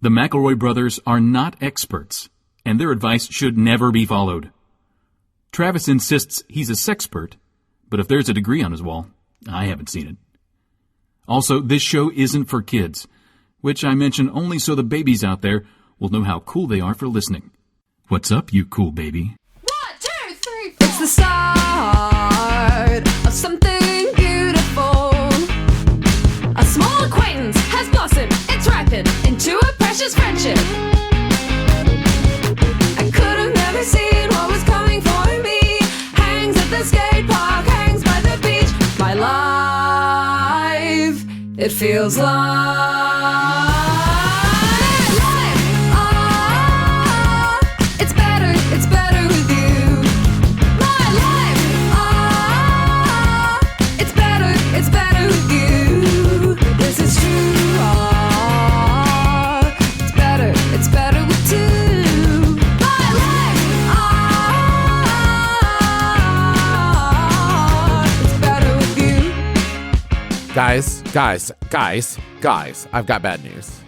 The McElroy brothers are not experts, and their advice should never be followed. Travis insists he's a sexpert, but if there's a degree on his wall, I haven't seen it. Also, this show isn't for kids, which I mention only so the babies out there will know how cool they are for listening. What's up, you cool baby? 1, 2, 3, 4. It's the start of something beautiful. A small acquaintance has blossomed, it's ripened into a precious friendship. I could have never seen what was coming for me. Hangs at the skate park, hangs by the beach. My life, it feels like it's better with you. My life, it's better with you. This is true. It's better with two. My life, it's better with you. Guys, I've got bad news.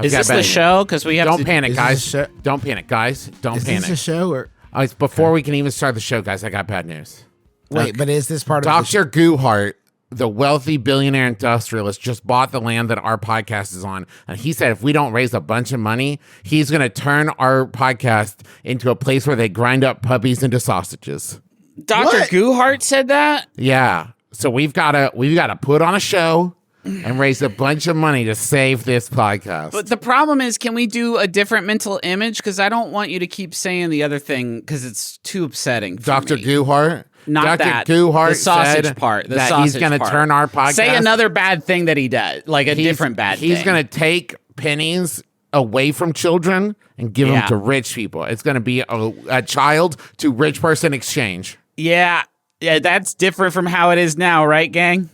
Is this the show? Because we have Don't to... panic, guys. Don't panic, guys. Don't Is panic. this a show or It's before we can even start the show, guys, I got bad news. wait? But is this part of the Dr. Guhart, the wealthy billionaire industrialist, just bought the land that our podcast is on. And he said if we don't raise a bunch of money, he's going to turn our podcast into a place where they grind up puppies into sausages. Dr. What? Guhart said that? Yeah. So we've got to put on a show and raise a bunch of money to save this podcast. But the problem is, can we do a different mental image? Because I don't want you to keep saying the other thing because it's too upsetting for Dr. me. Guhart? Not Dr. that. Guhart The sausage said part. The that sausage he's going to part. turn our podcast. Say another bad thing that he does, like a different bad thing. He's going to take pennies away from children and give them to rich people. It's going to be a child to rich person exchange. Yeah, that's different from how it is now, right, gang?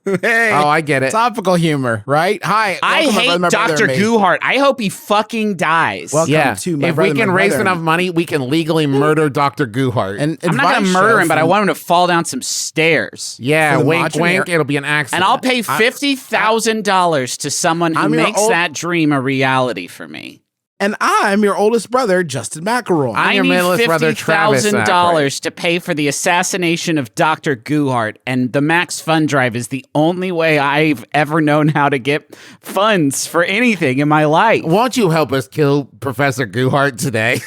Hey, Oh, I get it. topical humor, right? Hi, I welcome, hate my brother Dr. and me. Guhart. I hope he fucking dies. Welcome Yeah, to my if brother we and can my raise brother. enough money, we can legally murder Dr. Guhart. And I'm not going to advice murder show him, but I from- want him to fall down some stairs. yeah, for the wink, macho wink. hair. It'll be an accident. And I'll pay $50,000 to someone who I'm your makes that dream a reality for me. And I'm your oldest brother, Justin McElroy. I your need middleest brother, Travis $50,000 to pay for the assassination of Dr. Guhart, and the Max Fund Drive is the only way I've ever known how to get funds for anything in my life. Won't you help us kill Professor Guhart today?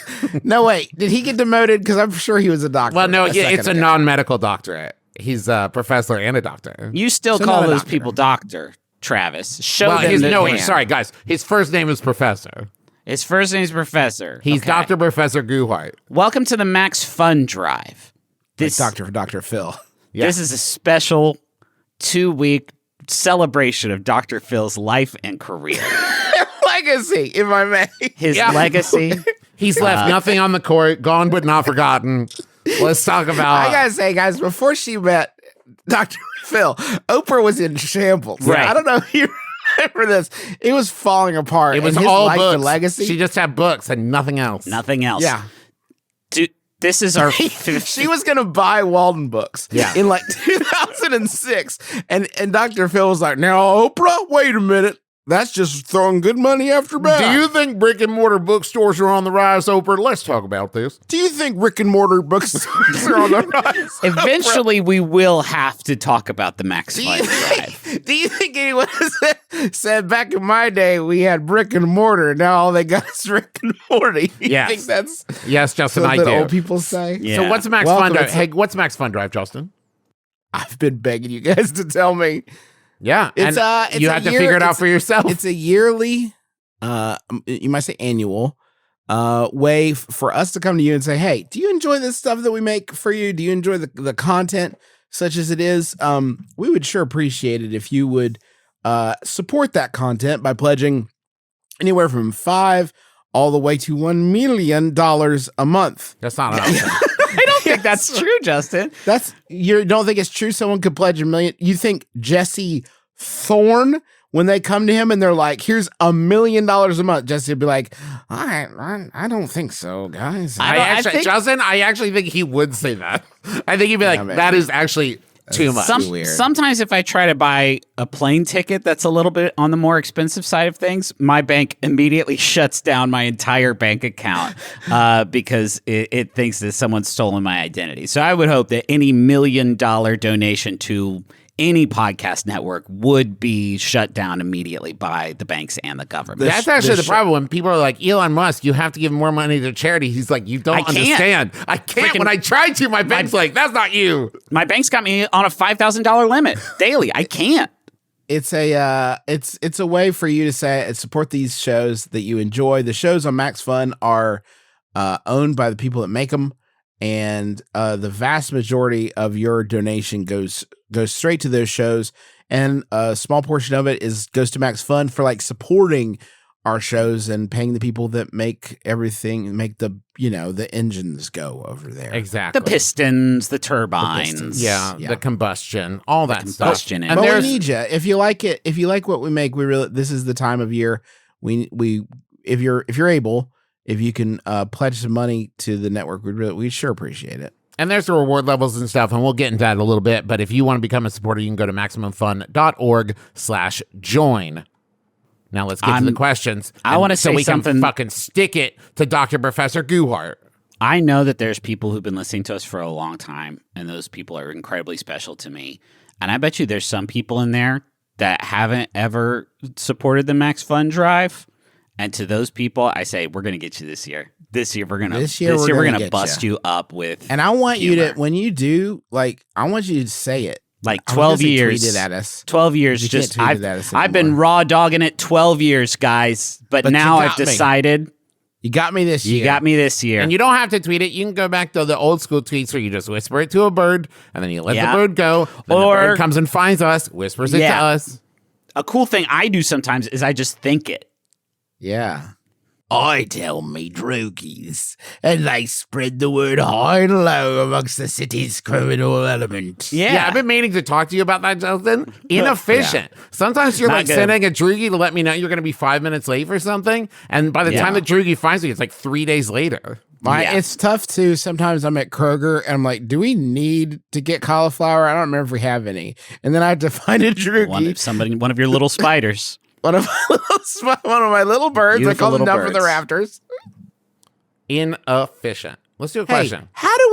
No, wait, did he get demoted? Because I'm sure he was a doctor. Well, no, yeah, second it's a ago. non-medical doctorate. He's a professor and a doctor. You still So call not a those doctor. people doctor, Travis. Show Well, them that sorry, guys. His first name is Professor. His first name is Professor. He's Okay. Dr. Professor Guhart. Welcome to the Max Fund Drive. This Dr. Phil. This is a special 2-week celebration of Dr. Phil's life and career. Legacy, if I may. His Yeah. legacy. He's left nothing on the court, gone but not forgotten. Let's talk about. I gotta say, guys, before she met Dr. Phil, Oprah was in shambles. Right. I don't know if you remember this. It was falling apart. It was And his all life books. and legacy. She just had books and nothing else. Nothing else. yeah. Dude, this is our She was gonna buy Walden books in like 2006, and Dr. Phil was like, "Now, Oprah, wait a minute, that's just throwing good money after bad. Do you think brick and mortar bookstores are on the rise, Oprah? Let's talk about this. Do you think brick and mortar bookstores are on the rise? Eventually, we will have to talk about the Max Fund Drive. Do you think anyone said back in my day we had brick and mortar, and now all they got is brick and mortar? You Yes. think that's Yes, Justin, I something do. old people say? Yeah. So what's Max Welcome, Fund Drive? it's- Hey, what's Max Fund Drive, Justin? I've been begging you guys to tell me. Yeah, It's and you a have to year- figure it out it's- for yourself. It's a yearly, you might say annual, way for us to come to you and say, hey, do you enjoy this stuff that we make for you? Do you enjoy the content such as it is? We would sure appreciate it if you would support that content by pledging anywhere from $5 all the way to $1 million a month. That's not an option. I don't think that's true, Justin. You don't think it's true someone could pledge $1 million? You think Jesse Thorne, when they come to him and they're like, here's $1 million a month, Jesse would be like, I don't think so, guys. I think- Justin, I actually think he would say that. I think he'd be like, man. that is actually too much. weird. Sometimes if I try to buy a plane ticket that's a little bit on the more expensive side of things, my bank immediately shuts down my entire bank account because it thinks that someone's stolen my identity. So I would hope that any $1 million donation to any podcast network would be shut down immediately by the banks and the government. That's actually the problem. When people are like, Elon Musk, you have to give more money to charity. He's like, you don't understand. I can't. When I tried to, my bank's like, that's not you. My bank's got me on a $5,000 limit daily. I can't. It's a way for you to say support these shows that you enjoy. The shows on Max Fun are owned by the people that make them, and the vast majority of your donation goes straight to those shows, and a small portion of it goes to Max Fun for like supporting our shows and paying the people that make everything, make the engines go over there. Exactly. The pistons, the turbines. The combustion, all that stuff. And but we need you. If you like it, if you like what we make, this is the time of year. If you're able, if you can pledge some money to the network, we'd sure appreciate it. And there's the reward levels and stuff, and we'll get into that in a little bit. But if you want to become a supporter, you can go to MaximumFun.org/join. Now let's get to the questions. I want to say so we something. Can fucking stick it to Dr. Professor Guhart. I know that there's people who've been listening to us for a long time, and those people are incredibly special to me. And I bet you there's some people in there that haven't ever supported the Max Fun Drive. And to those people, I say, we're going to get you this year. This year we're gonna bust you up with. And I want you to, when you do, I want you to say it. Like 12 years. Tweet it at us. 12 years. Just I've been raw dogging it 12 years, guys. But now I've decided. You got me this year. You got me this year. And you don't have to tweet it. You can go back to the old school tweets where you just whisper it to a bird, and then you let the bird go. Then the bird comes and finds us, whispers it to us. A cool thing I do sometimes is I just think it. Yeah. I tell me droogies, and they spread the word high and low amongst the city's criminal element. Yeah, I've been meaning to talk to you about that, Justin. Inefficient. Yeah. Sometimes you're sending a droogie to let me know you're going to be 5 minutes late for something, and by the time the droogie finds me, it's like 3 days later. It's tough too. Sometimes I'm at Kroger and I'm like, do we need to get cauliflower? I don't remember if we have any. And then I have to find a droogie. One of your little spiders. One of my little birds. Beautiful, I call them down for the rafters. Inefficient. Let's do a question. How do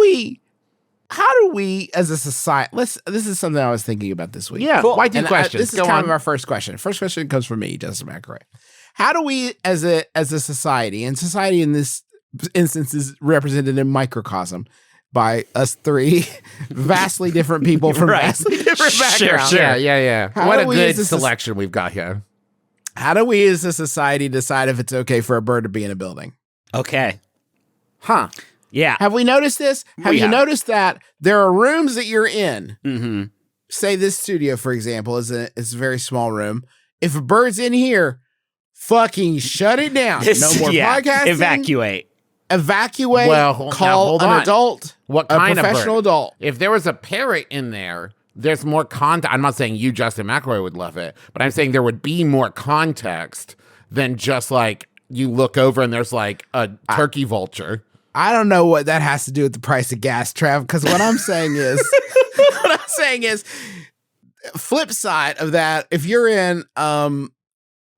we as a society, this is something I was thinking about this week. Yeah, cool. Why do questions? This is kind of our first question. First question comes from me, Justin McElroy. How do we as a society, and society in this instance is represented in microcosm by us three vastly different people from vastly different backgrounds. Sure. Yeah. What a good selection we've got here. How do we as a society decide if it's okay for a bird to be in a building? Okay. Huh. Yeah. Have we noticed this? Have you noticed that there are rooms that you're in? Mm-hmm. Say this studio, for example, is a very small room. If a bird's in here, fucking shut it down. No more podcasting. Evacuate. Well, call an adult. What kind of professional adult? If there was a parrot in there, there's more context. I'm not saying you, Justin McElroy, would love it, but I'm saying there would be more context than just like you look over and there's like a turkey vulture. I don't know what that has to do with the price of gas, Trav, because what I'm saying is, flip side of that, if you're in,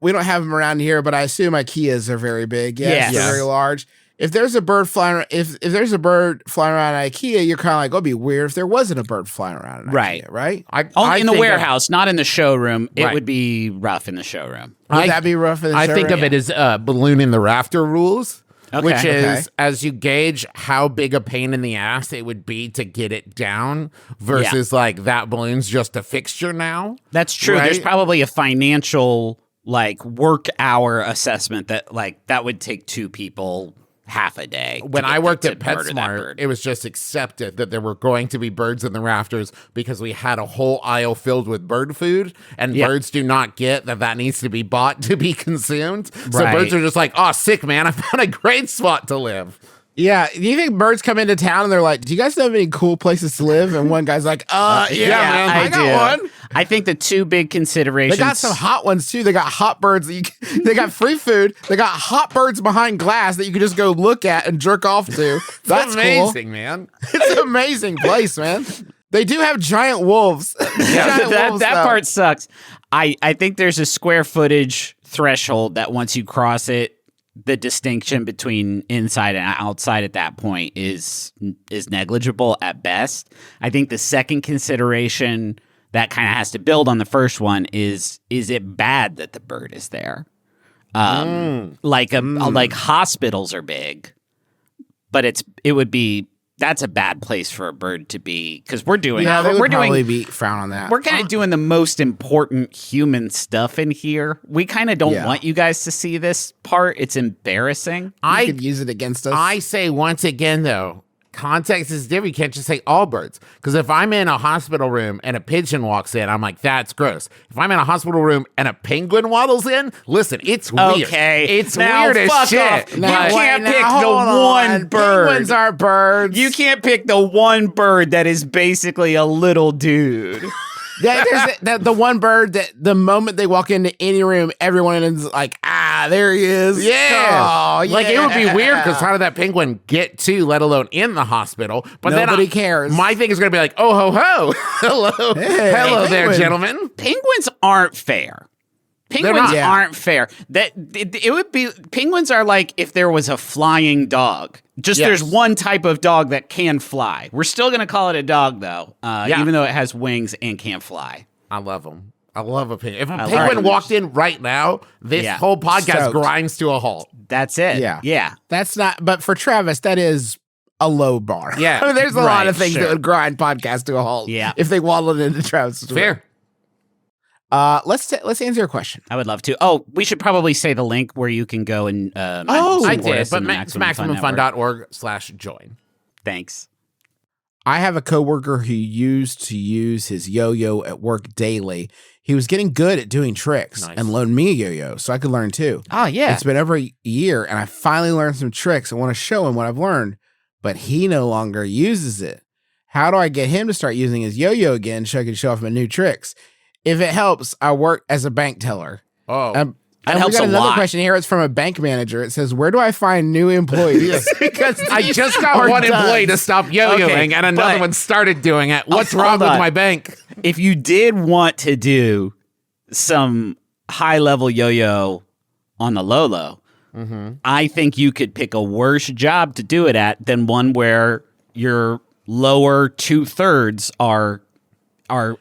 we don't have them around here, but I assume IKEAs are very big. Yes. They're very large. If there's a bird flying, if there's a bird flying around at IKEA, you're kind of like, it'd be weird if there wasn't a bird flying around at IKEA, right? Only in the warehouse, not in the showroom. It would be rough in the showroom. Would that be rough in the showroom? I think of it as balloon in the rafter rules. Which is, as you gauge how big a pain in the ass it would be to get it down versus like that balloon's just a fixture now. That's true. Right? There's probably a financial work hour assessment that would take two people half a day. When I worked at PetSmart, it was just accepted that there were going to be birds in the rafters because we had a whole aisle filled with bird food, and birds do not get that needs to be bought to be consumed. So birds are just like, oh, sick, man, I found a great spot to live. Yeah. Do you think birds come into town and they're like, do you guys have any cool places to live? And one guy's like, man, I got one. I think the two big considerations. They got some hot ones too. They got hot birds. They got free food. They got hot birds behind glass that you can just go look at and jerk off to. That's amazing, cool. Man. It's an amazing place, man. They do have giant wolves. Giant wolves, that though. part sucks. I think there's a square footage threshold that once you cross it, the distinction between inside and outside at that point is negligible at best. I think the second consideration that kind of has to build on the first one is it bad that the bird is there? Like hospitals are big, but that's a bad place for a bird to be because we're doing probably be frown on that. we're kind of doing the most important human stuff in here. We kind of don't want you guys to see this part. It's embarrassing. You could use it against us. I say once again, though, context is different. You can't just say all birds. Because if I'm in a hospital room and a pigeon walks in, I'm like, that's gross. If I'm in a hospital room and a penguin waddles in, listen, it's weird. Okay. It's Now weird as fuck shit. off. You But- can't pick Now, the hold one on. bird. Penguins are birds. You can't pick the one bird that is basically a little dude. There's the one bird that the moment they walk into any room, everyone is like, there he is. Yeah. Oh, Like, it would be weird because how did that penguin get to, let alone in the hospital? But Nobody then cares. My thing is going to be like, oh, ho, ho. Hello. Hello there, penguin. gentlemen. Penguins aren't fair. Penguins not. Yeah. aren't fair. It would be penguins are like if there was a flying dog. Just Yes. there's one type of dog that can fly. We're still gonna call it a dog though, even though it has wings and can't fly. I love them. I love a penguin. If a love penguin them. walked in right now, this Yeah. whole podcast Stoked. grinds to a halt. That's it. Yeah. Yeah. That's not, but for Travis, that is a low bar. Yeah. I mean, there's a lot Right, of things sure. that would grind podcasts to a halt. Yeah. If they waddled into Travis's room. Fair. Let's answer your question. I would love to. Oh, we should probably say the link where you can go and I support did, us but in the Maximum Fun Network. maximumfun.org/join. Thanks. I have a coworker who used to use his yo-yo at work daily. He was getting good at doing tricks Nice. and loaned me a yo-yo so I could learn too. Oh yeah. It's been over a year and I finally learned some tricks and want to show him what I've learned, but he no longer uses it. How do I get him to start using his yo-yo again so I can show off my new tricks? If it helps, I work as a bank teller. Oh. That And helps we got a another lot. question here. It's from a bank manager. It says, where do I find new employees? Because I just got are one done. employee to stop yo-yoing Okay, and another but- one started doing it. What's Hold wrong with on. my bank? If you did want to do some high level yo-yo on the low, I think you could pick a worse job to do it at than one where your lower 2/3 are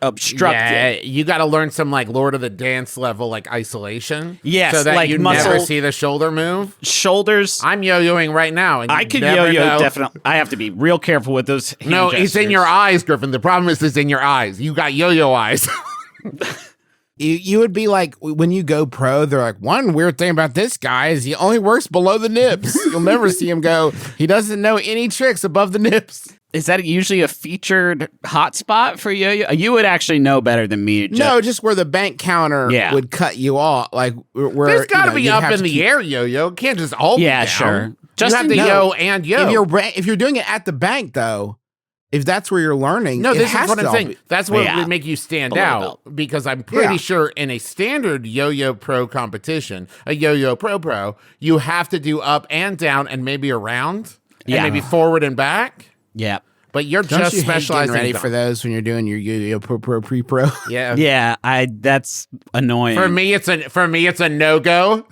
obstructed. Yeah, you got to learn some like Lord of the Dance level like isolation. Yes, so that like you muscle- never see the shoulder move. Shoulders. I'm yo-yoing right now, and I you could never yo-yo know. definitely. I have to be real careful with those. Hand No, it's in gestures. your eyes, Griffin. The problem is it's in your eyes. You got yo-yo eyes. You would be like, when you go pro, they're like, one weird thing about this guy is he only works below the nips. You'll never see him go. He doesn't know any tricks above the nips. Is that usually a featured hotspot for yo-yo? You would actually know better than me. No, just where the bank counter Yeah. would cut you off. Like where There's got to be you'd up have in to the keep- air yo-yo. It can't just all be Yeah, down. sure. You Just have to no. yo and yo. If you're doing it at the bank though, if that's where you're learning, No, it this has is what to I'm all saying. be- That's what Yeah. would make you stand Below out belt. because I'm pretty Yeah. sure in a standard yo-yo pro competition, a yo-yo pro, you have to do up and down and maybe around and Yeah. maybe forward and back. Yeah. But you're Don't just you hate specializing getting ready in for those when you're doing your yo-yo pro pre-pro? Yeah. Yeah. That's annoying. For me, it's a no-go.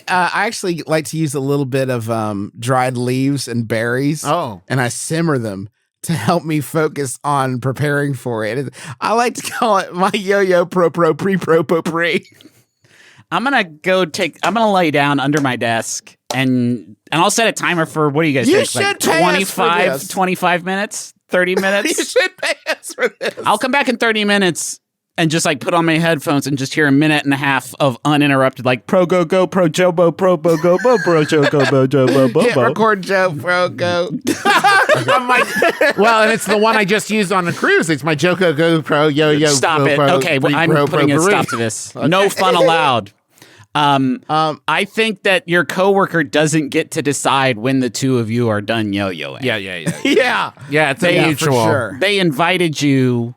I actually like to use a little bit of dried leaves and berries. Oh. And I simmer them to help me focus on preparing for it. I like to call it my yo-yo pro pre-pro potpourri. I'm gonna lay down under my desk and I'll set a timer for what do you guys You think? should pay us for this. 25 minutes, 30 minutes. You should pay us for this. I'll come back in 30 minutes and just like put on my headphones and just hear a minute and a half of uninterrupted like pro go go pro jobo pro bo go bo pro jo go bo jo bo bo Hit bo. record Joe pro go. I'm like, well, and it's the one I just used on the cruise. It's my Joko GoPro yo-yo. Stop it. GoPro, Okay, well, I'm pre-pro, putting a potpourri. stop to this. No fun allowed. I think that your coworker doesn't get to decide when the two of you are done yo-yoing. Yeah. Yeah. Yeah, it's a Yeah, for mutual. sure. They invited you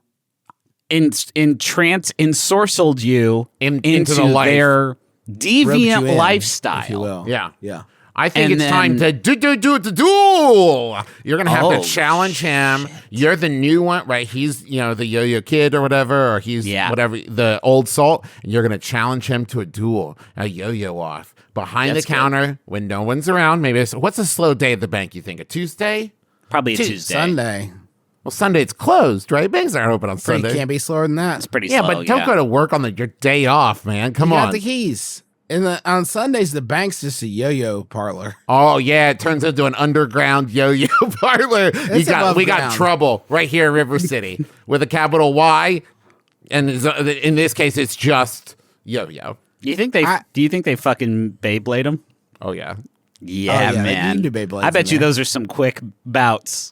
ensorcelled you Into the life. their Roped you deviant in, lifestyle. if you will. Yeah. Yeah. I think And it's time to duel. You're gonna have to challenge him. You're the new one, right? He's the yo-yo kid or whatever, or he's whatever the old salt. And you're gonna challenge him to a duel, a yo-yo off behind the counter when no one's around. Maybe what's a slow day at the bank? You think a Tuesday? Probably a Tuesday. Sunday. Well, Sunday it's closed, right? Banks aren't open on Sunday. You can't be slower than that. It's pretty Yeah, slow. but don't go to work on your day off, man. Come You on. got the keys. On Sundays, the bank's just a yo-yo parlor. Oh yeah, it turns into an underground yo-yo parlor. We got trouble right here in River City with a capital Y, and in this case, it's just yo-yo. Do you think they fucking Beyblade him? Oh yeah, yeah, they man. do Beyblades I bet in you there. those are some quick bouts.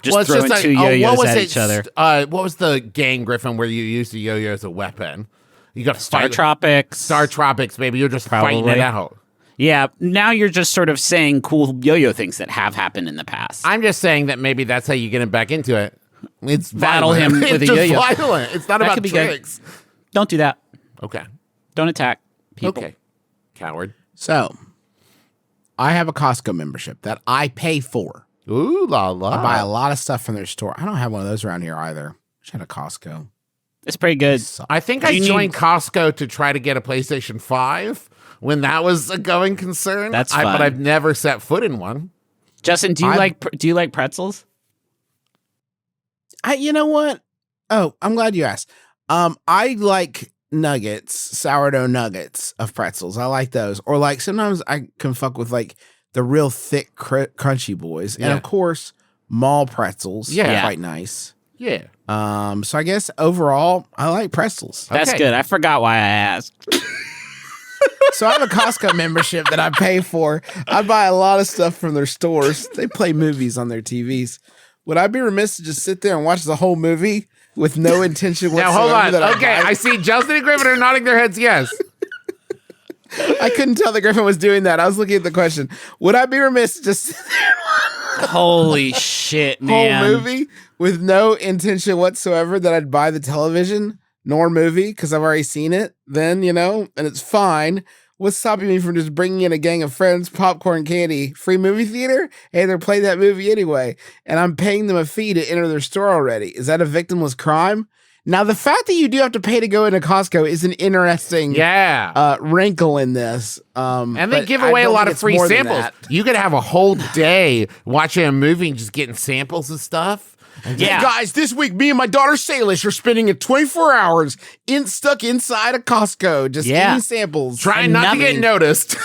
Just it's throwing two yo-yos at each other. What was the game, Griffin, where you used the yo-yo as a weapon? You got Star Tropics. Star Tropics, baby. You're just fighting it out. Yeah, now you're just sort of saying cool yo-yo things that have happened in the past. I'm just saying that maybe that's how you get him back into it. It's Battle violent. him with it's a just yo-yo. violent. It's not That about could be good. tricks. Don't do that. Okay. Don't attack people. Okay. Coward. So, I have a Costco membership that I pay for. Ooh la la. I buy a lot of stuff from their store. I don't have one of those around here either. Just had a Costco. It's pretty good. I think I joined Costco to try to get a PlayStation 5 when that was a going concern. That's fun. But I've never set foot in one. Justin, do you like pretzels? You know what? Oh, I'm glad you asked. I like nuggets, sourdough nuggets of pretzels. I like those. Or like sometimes I can fuck with like the real thick crunchy boys. And of course, mall pretzels. Yeah. Are quite nice. Yeah. So I guess overall, I like pretzels. That's Okay. good. I forgot why I asked. So I have a Costco membership that I pay for. I buy a lot of stuff from their stores. They play movies on their TVs. Would I be remiss to just sit there and watch the whole movie with no intention whatsoever? Now hold on. that Okay, I see Justin and Griffin are nodding their heads yes. I couldn't tell that Griffin was doing that. I was looking at the question. Would I be remiss to just sit there Holy shit, and watch the man. whole movie with no intention whatsoever that I'd buy the television nor movie because I've already seen it then, and it's fine. What's stopping me from just bringing in a gang of friends, popcorn, candy, free movie theater? Hey, they're playing that movie anyway. And I'm paying them a fee to enter their store already. Is that a victimless crime? Now, the fact that you do have to pay to go into Costco is an interesting wrinkle in this. And they give away a lot of free samples. You could have a whole day watching a movie and just getting samples of stuff. Yeah. Hey guys, this week, me and my daughter Salish are spending 24 hours stuck inside a Costco, just eating samples. Trying not to get noticed.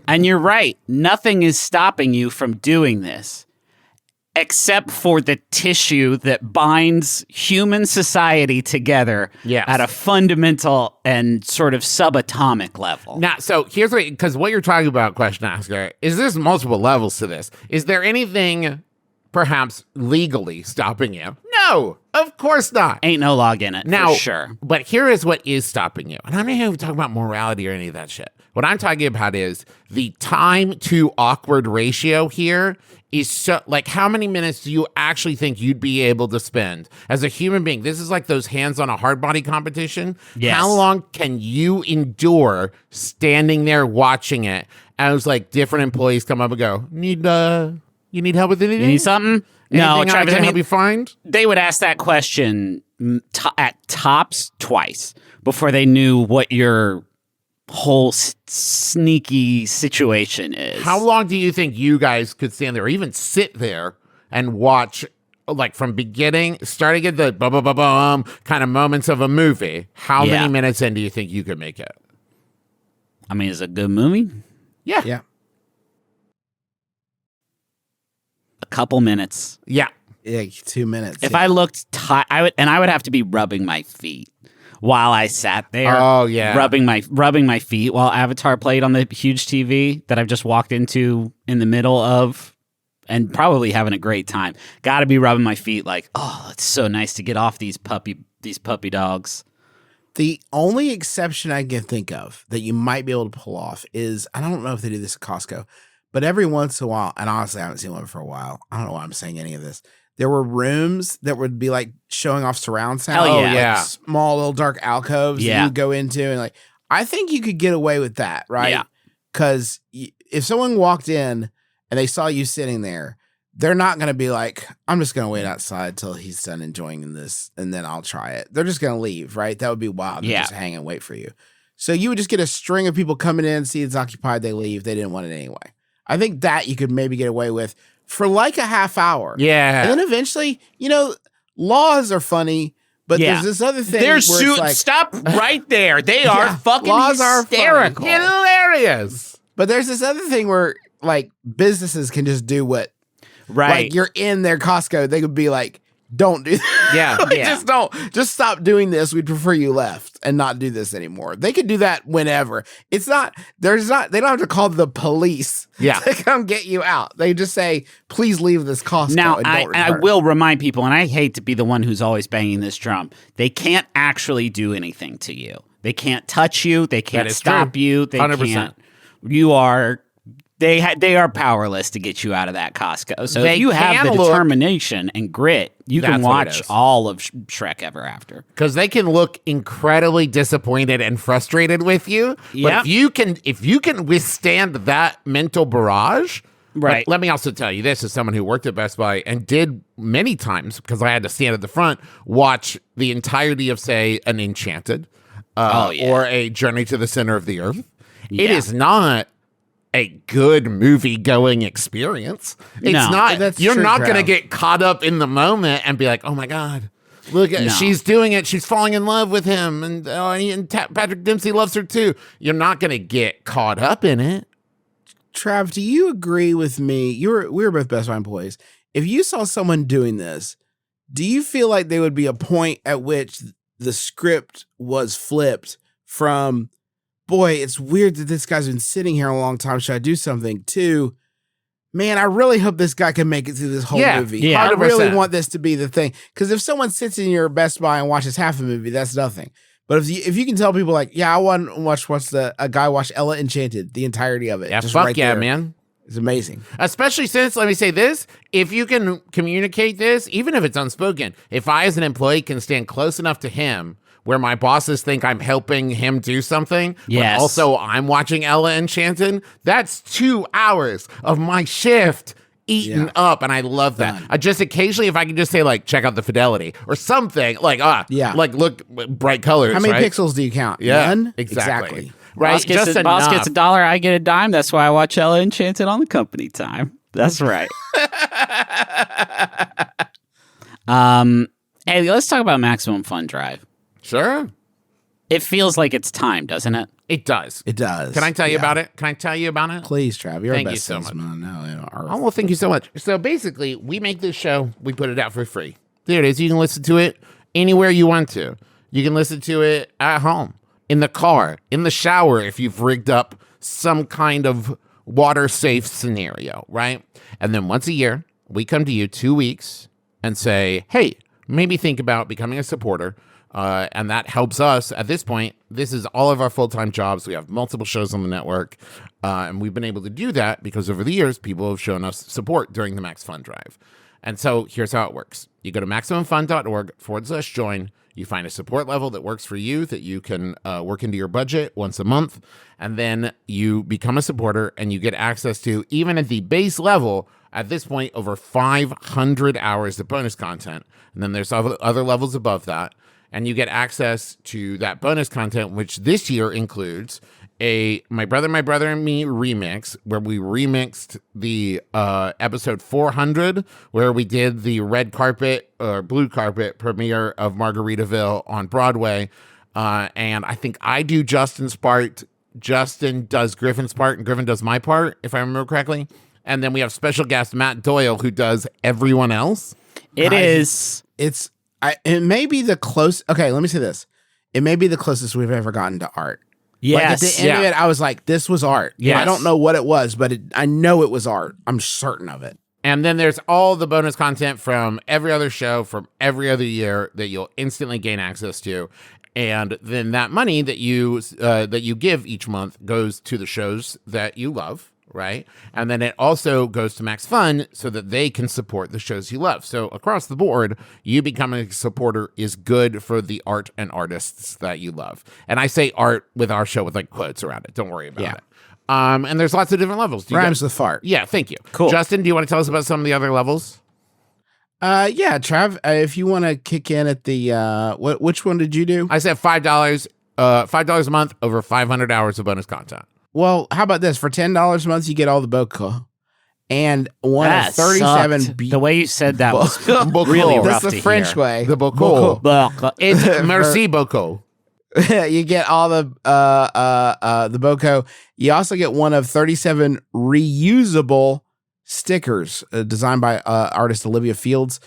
And you're right. Nothing is stopping you from doing this. Except for the tissue that binds human society together at a fundamental and sort of subatomic level. Now, so here's because what you're talking about, question asker, is there's multiple levels to this. Is there anything perhaps legally stopping you? No, of course not. Ain't no log in it, now, for sure. But here is what is stopping you. And I'm not even talking about morality or any of that shit. What I'm talking about is the time to awkward ratio here is so, like, how many minutes do you actually think you'd be able to spend as a human being? This is like those hands on a hard body competition. Yes. How long can you endure standing there watching it as like different employees come up and go, you need help with anything? You need something? No, Anything Travis, I can help you find? They would ask that question at tops twice before they knew what your whole sneaky situation is. How long do you think you guys could stand there or even sit there and watch, like, from starting at the bum kind of moments of a movie? How many minutes in do you think you could make it? I mean, it's a good movie. Yeah. Yeah. A couple minutes. Yeah. Yeah, 2 minutes. If I looked I would have to be rubbing my feet while I sat there. Oh, yeah. Rubbing my feet while Avatar played on the huge TV that I've just walked into in the middle of, and probably having a great time. Got to be rubbing my feet like, oh, it's so nice to get off these puppy dogs. The only exception I can think of that you might be able to pull off is, I don't know if they do this at Costco, but every once in a while, and honestly I haven't seen one for a while. I don't know why I'm saying any of this. There were rooms that would be like showing off surround sound. Hell yeah. Like Yeah. small little dark alcoves that you would go into, and like I think you could get away with that, right? Yeah. Because if someone walked in and they saw you sitting there, they're not going to be like, I'm just going to wait outside till he's done enjoying this and then I'll try it. They're just going to leave, right? That would be wild. They just hang and wait for you. So you would just get a string of people coming in, see it's occupied, they leave. They didn't want it anyway. I think that you could maybe get away with for like a half hour. Yeah. And then eventually, laws are funny, but there's this other thing. Stop right there. They are fucking laws hysterical. Are Hilarious. But there's this other thing where like businesses can just do what, like you're in their Costco, they could be like, don't do that. Yeah. Just stop doing this. We'd prefer you left and not do this anymore. They could do that whenever. They don't have to call the police to come get you out. They just say, please leave this Costco. Now, and I will remind people, and I hate to be the one who's always banging this drum, they can't actually do anything to you. They can't touch you. They can't stop you. They 100%. can't. You are. They are powerless to get you out of that Costco. So if you have the determination and grit, you can watch all of Shrek Ever After. Because they can look incredibly disappointed and frustrated with you. But if you can withstand that mental barrage, right? Let me also tell you this as someone who worked at Best Buy and did many times, because I had to stand at the front, watch the entirety of, say, an Enchanted or a Journey to the Center of the Earth. Yeah. It is not a good movie going experience. It's not. You're not going to get caught up in the moment and be like, oh my God, look at she's doing it. She's falling in love with him. And Patrick Dempsey loves her too. You're not going to get caught up in it. Trav, do you agree with me? We were both Best Buy employees. If you saw someone doing this, do you feel like there would be a point at which the script was flipped from, boy, it's weird that this guy's been sitting here a long time. Should I do something? To, man, I really hope this guy can make it through this whole movie. Yeah, I really want this to be the thing. Because if someone sits in your Best Buy and watches half a movie, that's nothing. But if you can tell people like, yeah, I want to watch a guy watch Ella Enchanted, the entirety of it. Yeah, just fuck right yeah, there. man. It's amazing. Especially since, let me say this, if you can communicate this, even if it's unspoken, if I as an employee can stand close enough to him where my bosses think I'm helping him do something, but also I'm watching Ella Enchanted, that's 2 hours of my shift eaten up, and I love that. Just occasionally, if I can just say, like, check out the fidelity or something, like, like, look, bright colors. How many pixels do you count? None? Exactly. Right? Boss gets a $1, I get a dime. That's why I watch Ella Enchanted on the company time. That's right. Hey, let's talk about Maximum Fun Drive. Sure. It feels like it's time, doesn't it? It does. It does. Can I tell you about it? Can I tell you about it? Please, Trav. You're Thank our you best so much. salesman. Oh, well, thank you so much. So basically, we make this show. We put it out for free. There it is. You can listen to it anywhere you want to. You can listen to it at home, in the car, in the shower if you've rigged up some kind of water-safe scenario, right? And then once a year, we come to you 2 weeks and say, hey, maybe think about becoming a supporter. And that helps us at this point. This is all of our full-time jobs. We have multiple shows on the network. And we've been able to do that because over the years, people have shown us support during the Max Fun Drive. And so here's how it works. You go to MaximumFun.org/join. You find a support level that works for you, that you can work into your budget once a month. And then you become a supporter and you get access to, even at the base level, at this point, over 500 hours of bonus content. And then there's other levels above that. And you get access to that bonus content, which this year includes a My Brother and Me remix, where we remixed the episode 400, where we did the red carpet or blue carpet premiere of Margaritaville on Broadway. And I think I do Justin's part, Justin does Griffin's part, and Griffin does my part, if I remember correctly. And then we have special guest Matt Doyle, who does everyone else. It may be the close. Okay, let me say this. It may be the closest we've ever gotten to art. Yes. Like at the end of it, I was like, this was art. Yes. I don't know what it was, but I know it was art. I'm certain of it. And then there's all the bonus content from every other show from every other year that you'll instantly gain access to. And then that money that you give each month goes to the shows that you love. Right. And then it also goes to Max Fun so that they can support the shows you love. So across the board, you becoming a supporter is good for the art and artists that you love. And I say art with our show with like quotes around it. Don't worry about it. And there's lots of different levels. Rhymes with fart. Yeah, thank you. Cool. Justin, do you want to tell us about some of the other levels? Yeah, Trav, if you want to kick in at the which one did you do? I said $5, $5 a month over 500 hours of bonus content. Well, how about this? For $10 a month, you get all the bocaux and one That of 37 the way you said that was Bocaux. really rough That's the to French hear. way. The bocaux. It's merci beaucoup. You get all the bocaux. You also get one of 37 reusable stickers designed by artist Olivia Fields.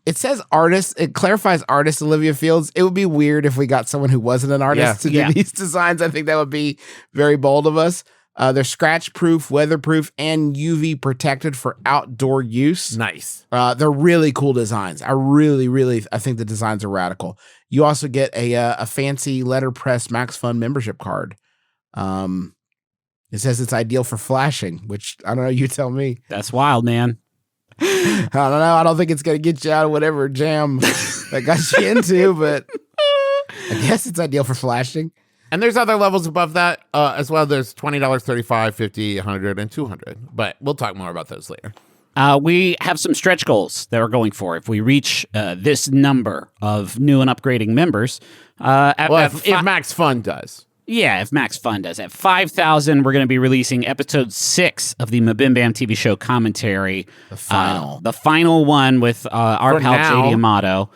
It says artist. It clarifies artist Olivia Fields. It would be weird if we got someone who wasn't an artist to do these designs. I think that would be very bold of us. They're scratch-proof, weatherproof, and UV protected for outdoor use. Nice. They're really cool designs. I think the designs are radical. You also get a fancy letterpress Max Fun membership card. It says it's ideal for flashing, which I don't know. You tell me. That's wild, man. I don't know. I don't think it's gonna get you out of whatever jam that got you into, but I guess it's ideal for flashing. And there's other levels above that as well. There's $20, $35, $50, $100, and $200. But we'll talk more about those later. We have some stretch goals that we're going for. If we reach this number of new and upgrading members, if Max Fun does. Yeah, if Max Fun does. At 5,000, we're going to be releasing episode 6 of the MBMBaM TV show commentary. The final. The final one with our For pal now. JD Amato.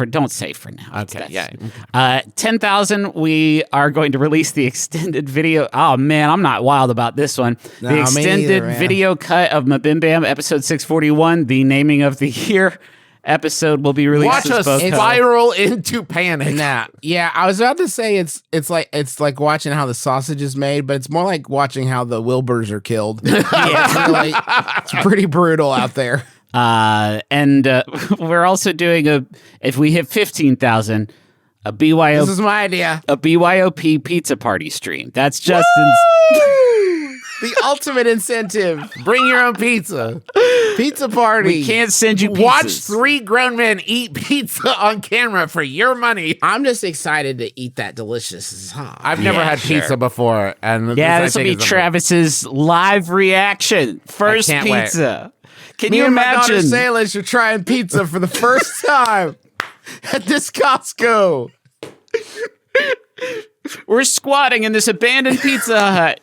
Don't say for now. Okay, yeah. 10,000, we are going to release the extended video. Oh, man, I'm not wild about this one. No, the me extended neither, man. video cut of MBMBaM episode 641, the naming of the year episode will be released. Watch as us both spiral into panic. Nah, yeah, I was about to say it's like watching how the sausage is made, but it's more like watching how the Wilburs are killed. It's pretty brutal out there. And we're also doing if we hit 15,000, a This is my idea. a BYOP pizza party stream. That's Justin's. The ultimate incentive. Bring your own pizza. Pizza party. We can't send you pizzas. Watch 3 grown men eat pizza on camera for your money. I'm just excited to eat that delicious. I've never had pizza before. And Yeah, this this will I be think is Travis's live reaction. First can't wait. pizza. Can Me you and my daughter imagine? Saylish are trying pizza for the first time at this Costco. We're squatting in this abandoned Pizza Hut.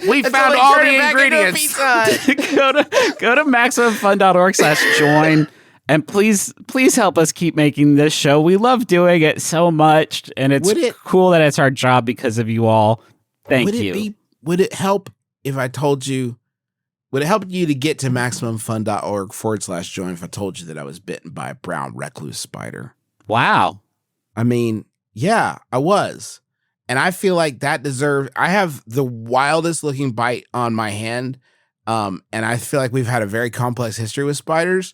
We found all the ingredients. go to maximumfun.org/join and please help us keep making this show. We love doing it so much, and it's cool that it's our job because of you all. Thank you. Would it help if I told you? Would it help you to get to maximumfun.org/join if I told you that I was bitten by a brown recluse spider? Wow. I mean, yeah, I was. And I feel like that deserves. I have the wildest looking bite on my hand, and I feel like we've had a very complex history with spiders.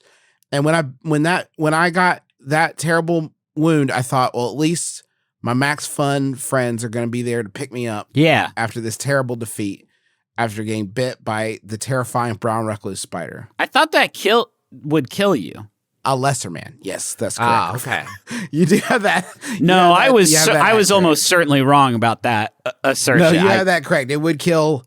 And when I got that terrible wound, I thought, well, at least my Max Fun friends are going to be there to pick me up. Yeah. After this terrible defeat, after getting bit by the terrifying brown recluse spider, I thought that would kill you. a lesser man. Yes, that's correct. Okay. You do have that. No, I was you have that accurate. almost certainly wrong about that assertion. No, you have that correct. It would kill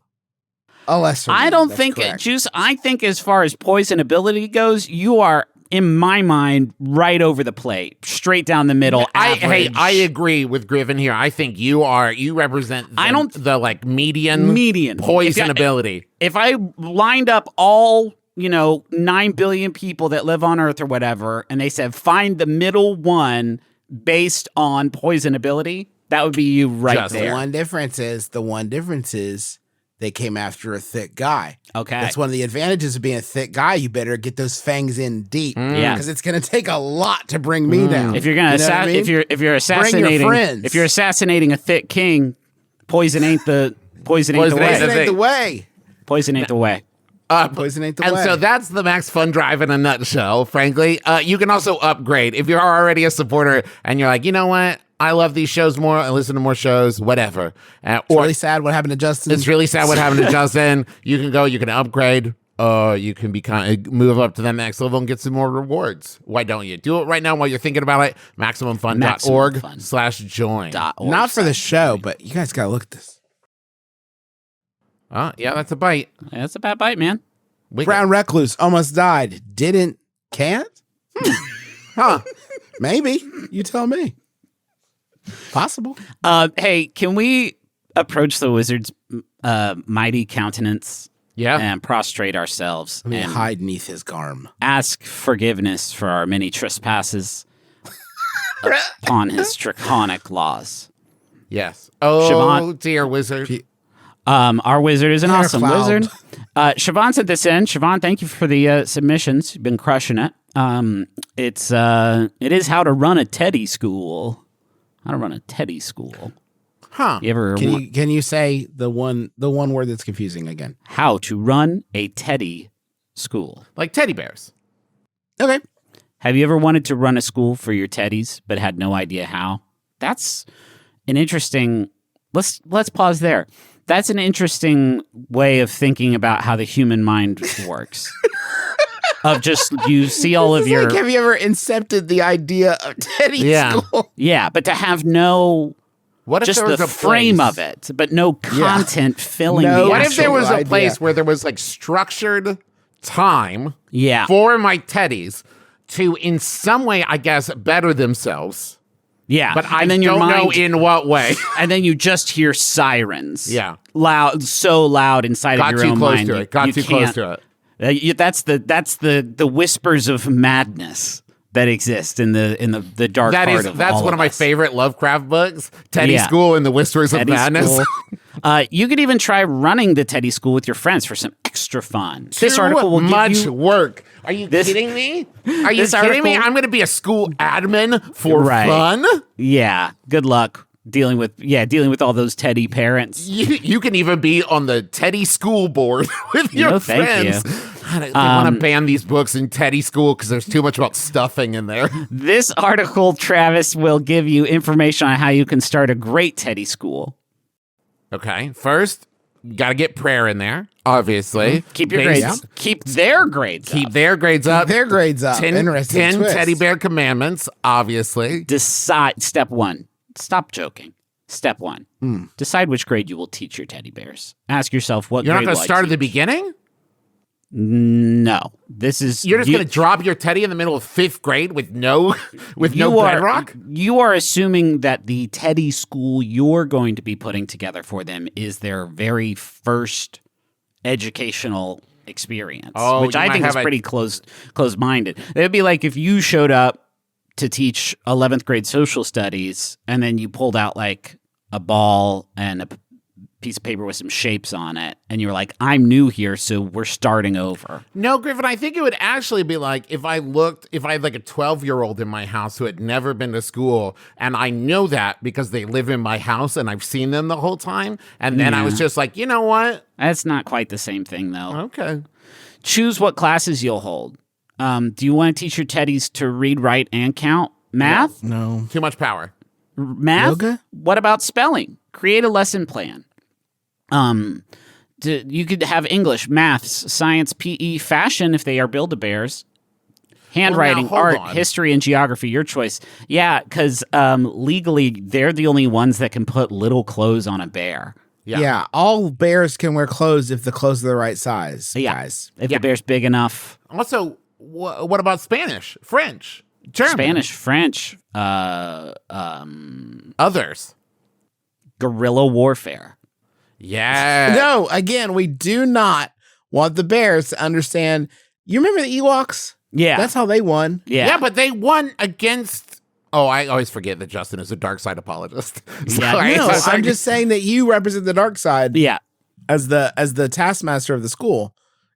a lesser man. I don't That's think, correct. Juice, I think as far as poison ability goes, you are, in my mind, right over the plate, straight down the middle. I agree with Griffin here. I think you represent the median poison ability. If I lined up all 9 billion people that live on Earth or whatever, and they said find the middle one based on poison ability, that would be you right there. The one difference is they came after a thick guy. Okay. That's one of the advantages of being a thick guy. You better get those fangs in deep. Yeah. Because it's going to take a lot to bring me down. If you're gonna if you're assassinating friends. if you're assassinating a thick king, poison ain't the way. Poison ain't the way. Poison ain't the way. Poison ain't the And way. so that's the Max Fun Drive in a nutshell, frankly. You can also upgrade. If you're already a supporter and you're like, you know what? I love these shows more. I listen to more shows, whatever. It's really sad what happened to Justin. It's really sad what happened to Justin. You can go, you can upgrade. You can move up to the next level and get some more rewards. Why don't you? Do it right now while you're thinking about it. MaximumFun.org/join. Not for the show, but you guys got to look at this. Oh, yeah, that's a bite. That's a bad bite, man. Brown recluse almost died. Can't? Huh. Maybe. You tell me. Possible. Hey, can we approach the wizard's mighty countenance and prostrate ourselves and hide neath his garm. Ask forgiveness for our many trespasses upon his draconic laws. Yes. Oh, Siobhan, dear wizard. Our wizard is an Hair awesome cloud. wizard. Siobhan sent this in. Siobhan, thank you for the submissions. You've been crushing it. It is how to run a teddy school. How to run a teddy school. Huh. You ever Can you say the one word that's confusing again? How to run a teddy school. Like teddy bears. Okay. Have you ever wanted to run a school for your teddies but had no idea how? That's an interesting. Let's pause there. That's an interesting way of thinking about how the human mind works. Of just you see all of your. Like, have you ever incepted the idea of teddy school? Yeah, but to have no. What if just there was the a frame place? of it, but no content filling No. the What if there was a idea. place where there was like structured time Yeah. for my teddies to in some way, I guess, better themselves? Yeah. But I and then don't your know mind, in what way. and then you just hear sirens. Yeah. Loud, so loud inside Got of your too own close mind. to it. Got you too close can't- to it. That's the whispers of madness that exist in the dark That part is of that's all one of my us. favorite Lovecraft books. Teddy Yeah. School and the Whispers Teddy of Madness. School. You could even try running the Teddy School with your friends for some extra fun. This Too article will much give you work. Are you This- kidding me? Are you this kidding me? article- I'm going to be a school admin for Right. fun. Yeah, good luck dealing with all those Teddy parents. You can even be on the Teddy School board with your No, thank friends. God, they want to ban these books in Teddy School because there's too much about stuffing in there. This article, Travis, will give you information on how you can start a great Teddy School. Okay, first, you got to get prayer in there, obviously. Keep your Base- grades. Keep their grades. Keep up. their grades up. Their grades up. 10 Interesting twist. teddy bear commandments, obviously. Decide. Step 1. Stop joking. Step 1. Decide which grade you will teach your teddy bears. Ask yourself what You're not grade going will to I start at the teach? beginning? No. This is You're just going to drop your teddy in the middle of 5th grade with no you bedrock? You are assuming that the Teddy school you're going to be putting together for them is their very first educational experience, Oh, which you I might think is have a- pretty close-minded. It would be like if you showed up to teach 11th grade social studies and then you pulled out like a ball and a piece of paper with some shapes on it and you were like, I'm new here, so we're starting over. No, Griffin, I think it would actually be like if I had like a 12-year-old in my house who had never been to school, and I know that because they live in my house and I've seen them the whole time, and then I was just like, you know what? That's not quite the same thing, though. Okay. Choose what classes you'll hold. Do you want to teach your teddies to read, write, and count? Math? No. Too much power. Math? Yoga? What about spelling? Create a lesson plan. You could have English, maths, science, PE, fashion if they are Build-A-Bears. Handwriting, hold art, on. history, and geography, your choice. Yeah, because legally, they're the only ones that can put little clothes on a bear. Yeah. All bears can wear clothes if the clothes are the right size, guys. If the bear's big enough. Also, what about Spanish, French, German? Spanish, French, Others. guerrilla warfare. Yeah. No, again, we do not want the bears to understand. You remember the Ewoks? Yeah. That's how they won. Yeah, but they won against. Oh, I always forget that Justin is a dark side apologist. Sorry. No, Sorry. I'm just saying that you represent the dark side Yeah. as the taskmaster of the school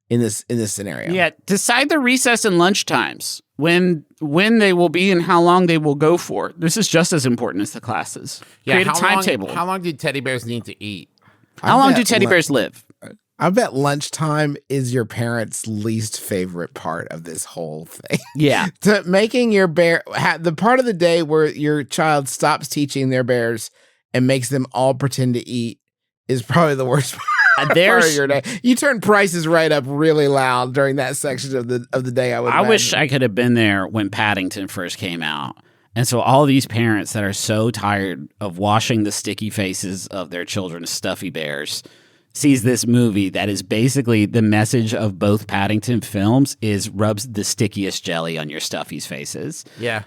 in this scenario. Yeah. Decide the recess and lunch times, when they will be and how long they will go for. This is just as important as the classes. Create a timetable. How long do teddy bears need to eat? How long do bet teddy bears live? I bet lunchtime is your parents' least favorite part of this whole thing. Yeah. To making your bear the part of the day where your child stops teaching their bears and makes them all pretend to eat is probably the worst part of your day. You turn prices right up really loud during that section of the day. I wish I could have been there when Paddington first came out. And so all these parents that are so tired of washing the sticky faces of their children's stuffy bears sees this movie that is basically the message of both Paddington films is rubs the stickiest jelly on your stuffies' faces. Yeah.